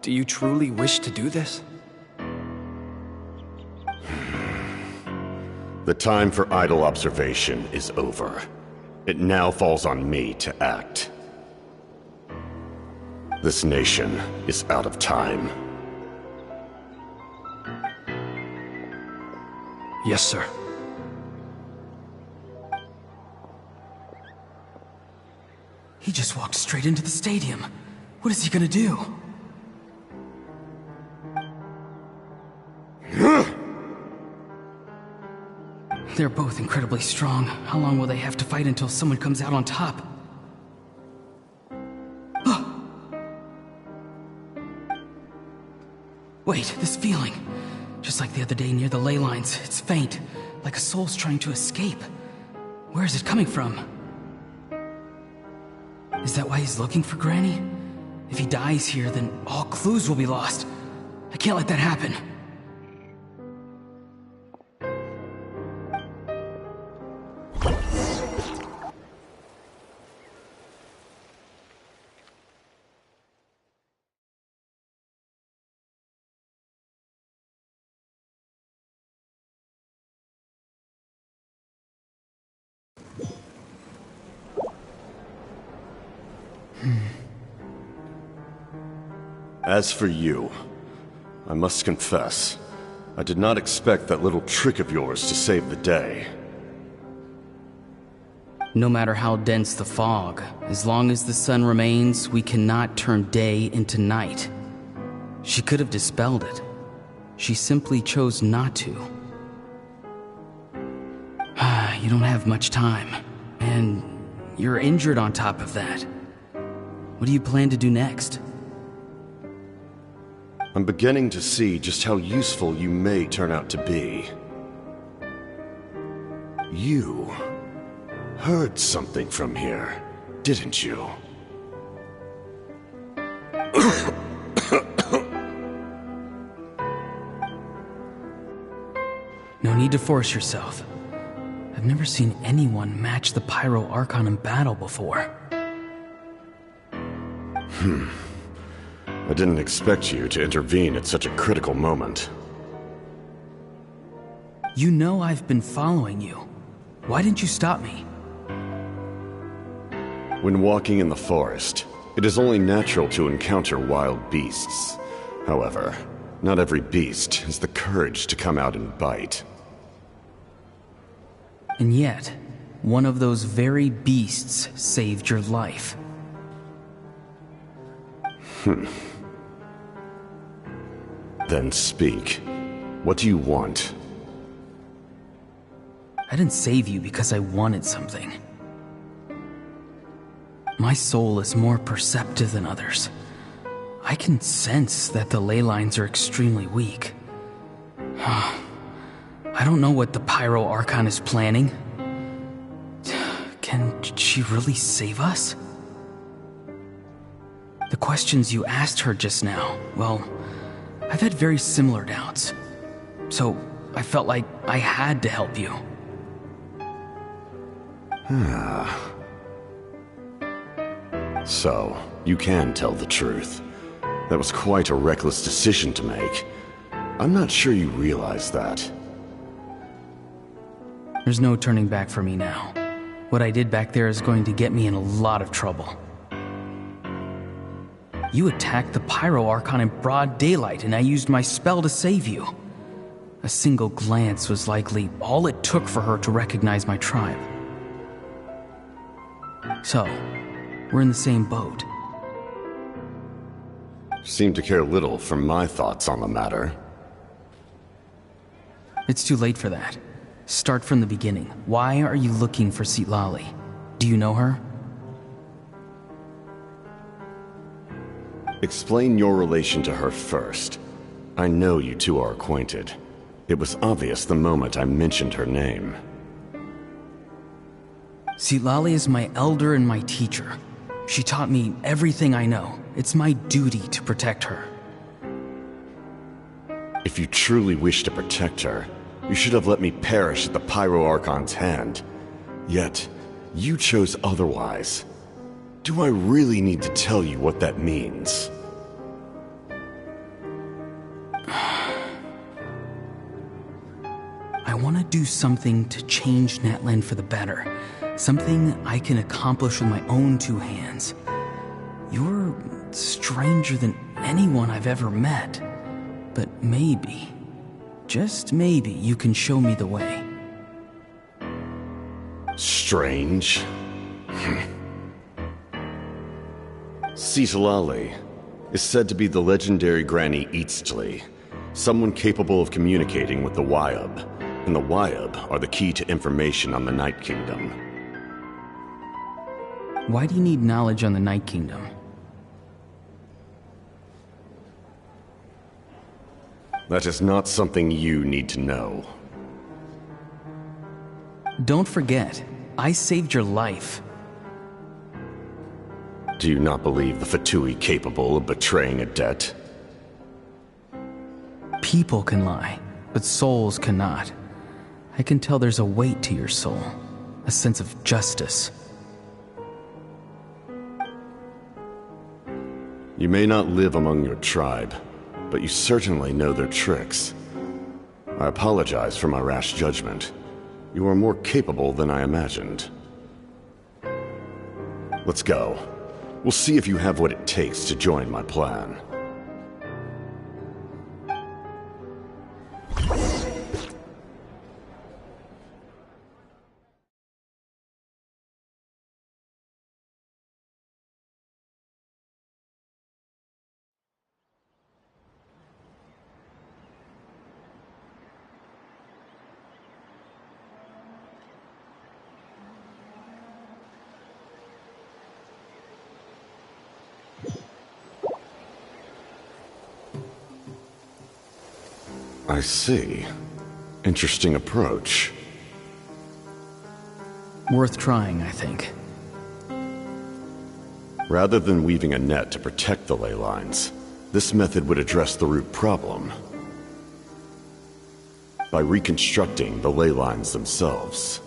Do you truly wish to do this? The time for idle observation is over. It now falls on me to act. This nation is out of time. Yes, sir. He just walked straight into the stadium. What is he gonna do? They're both incredibly strong. How long will they have to fight until someone comes out on top? Wait, this feeling. Just like the other day near the ley lines, it's faint, like a soul's trying to escape. Where is it coming from? Is that why he's looking for Granny? If he dies here, then all clues will be lost. I can't let that happen. As for you, I must confess, I did not expect that little trick of yours to save the day. No matter how dense the fog, as long as the sun remains, we cannot turn day into night. She could have dispelled it. She simply chose not to. You don't have much time, and you're injured on top of that. What do you plan to do next? I'm beginning to see just how useful you may turn out to be. You heard something from here, didn't you? No need to force yourself. I've never seen anyone match the Pyro Archon in battle before. I didn't expect you to intervene at such a critical moment. You know I've been following you. Why didn't you stop me? When walking in the forest, it is only natural to encounter wild beasts. However, not every beast has the courage to come out and bite. And yet, one of those very beasts saved your life. Then speak. What do you want? I didn't save you because I wanted something. My soul is more perceptive than others. I can sense that the ley lines are extremely weak. I don't know what the Pyro Archon is planning. Can she really save us? The questions you asked her just now, well, I've had very similar doubts. So I felt like I had to help you. So, you can tell the truth. That was quite a reckless decision to make. I'm not sure you realize that. There's no turning back for me now. What I did back there is going to get me in a lot of trouble. You attacked the Pyro Archon in broad daylight, and I used my spell to save you. A single glance was likely all it took for her to recognize my tribe. So, we're in the same boat. Seem to care little for my thoughts on the matter. It's too late for that. Start from the beginning. Why are you looking for Citlali? Do you know her? Explain your relation to her first. I know you two are acquainted. It was obvious the moment I mentioned her name. Citlali is my elder and my teacher. She taught me everything I know. It's my duty to protect her. If you truly wish to protect her, you should have let me perish at the Pyro Archon's hand. Yet, you chose otherwise. Do I really need to tell you what that means? I want to do something to change Natlan for the better. Something I can accomplish with my own two hands. You're stranger than anyone I've ever met. But maybe, just maybe, you can show me the way. Strange? Citlali is said to be the legendary Granny Eastly, someone capable of communicating with the Wyub, and the Wyub are the key to information on the Night Kingdom. Why do you need knowledge on the Night Kingdom? That is not something you need to know. Don't forget, I saved your life. Do you not believe the Fatui capable of betraying a debt? People can lie, but souls cannot. I can tell there's a weight to your soul, a sense of justice. You may not live among your tribe, but you certainly know their tricks. I apologize for my rash judgment. You are more capable than I imagined. Let's go. We'll see if you have what it takes to join my plan. I see. Interesting approach. Worth trying, I think. Rather than weaving a net to protect the ley lines, this method would address the root problem by reconstructing the ley lines themselves.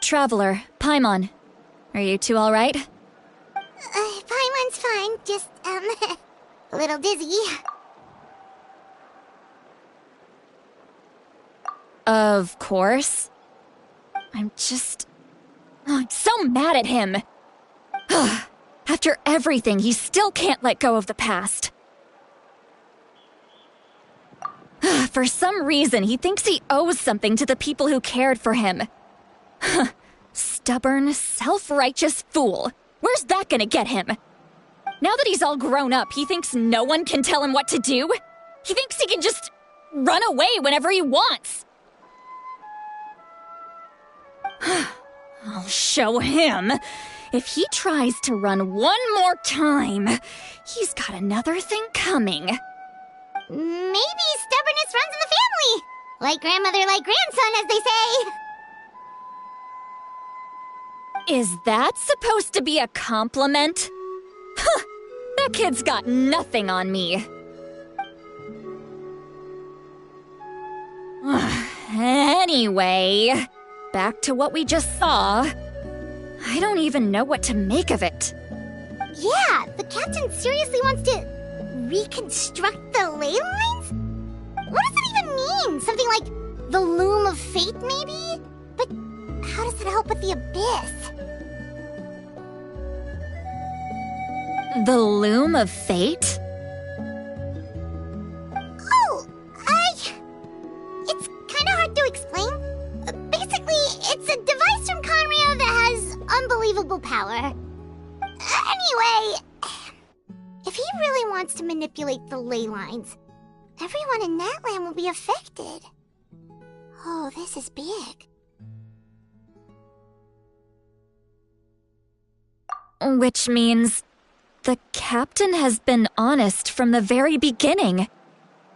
traveler, Paimon. Are you two alright? Paimon's fine, just, a little dizzy. Of course. I'm so mad at him. After everything, he still can't let go of the past. For some reason, he thinks he owes something to the people who cared for him. Stubborn, self-righteous fool. Where's that gonna get him? Now that he's all grown up, he thinks no one can tell him what to do? He thinks he can just run away whenever he wants. I'll show him. If he tries to run one more time, he's got another thing coming. Maybe stubbornness runs in the family. Like grandmother, like grandson, as they say. Is that supposed to be a compliment? That kid's got nothing on me. Anyway, back to what we just saw. I don't even know what to make of it. Yeah, the captain seriously wants to reconstruct the ley lines? What does it even mean? Something like the loom of fate, maybe? But how does it help with the abyss? The loom of fate? Oh, it's kind of hard to explain. Basically, it's a device from Conrio that has unbelievable power. Anyway, if he really wants to manipulate the ley lines, everyone in Natlan will be affected. Oh, this is big. Which means the captain has been honest from the very beginning.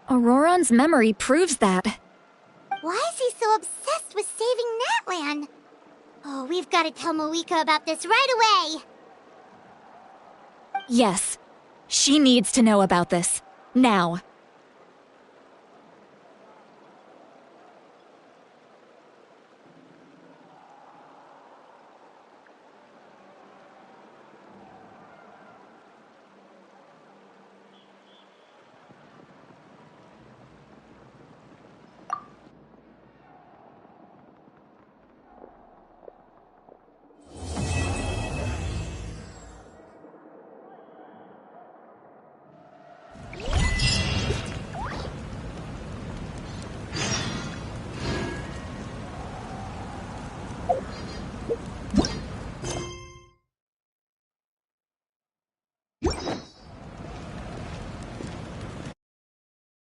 Auroron's memory proves that. Why is he so obsessed with saving Natlan? Oh, we've got to tell Moeka about this right away. Yes, she needs to know about this. Now.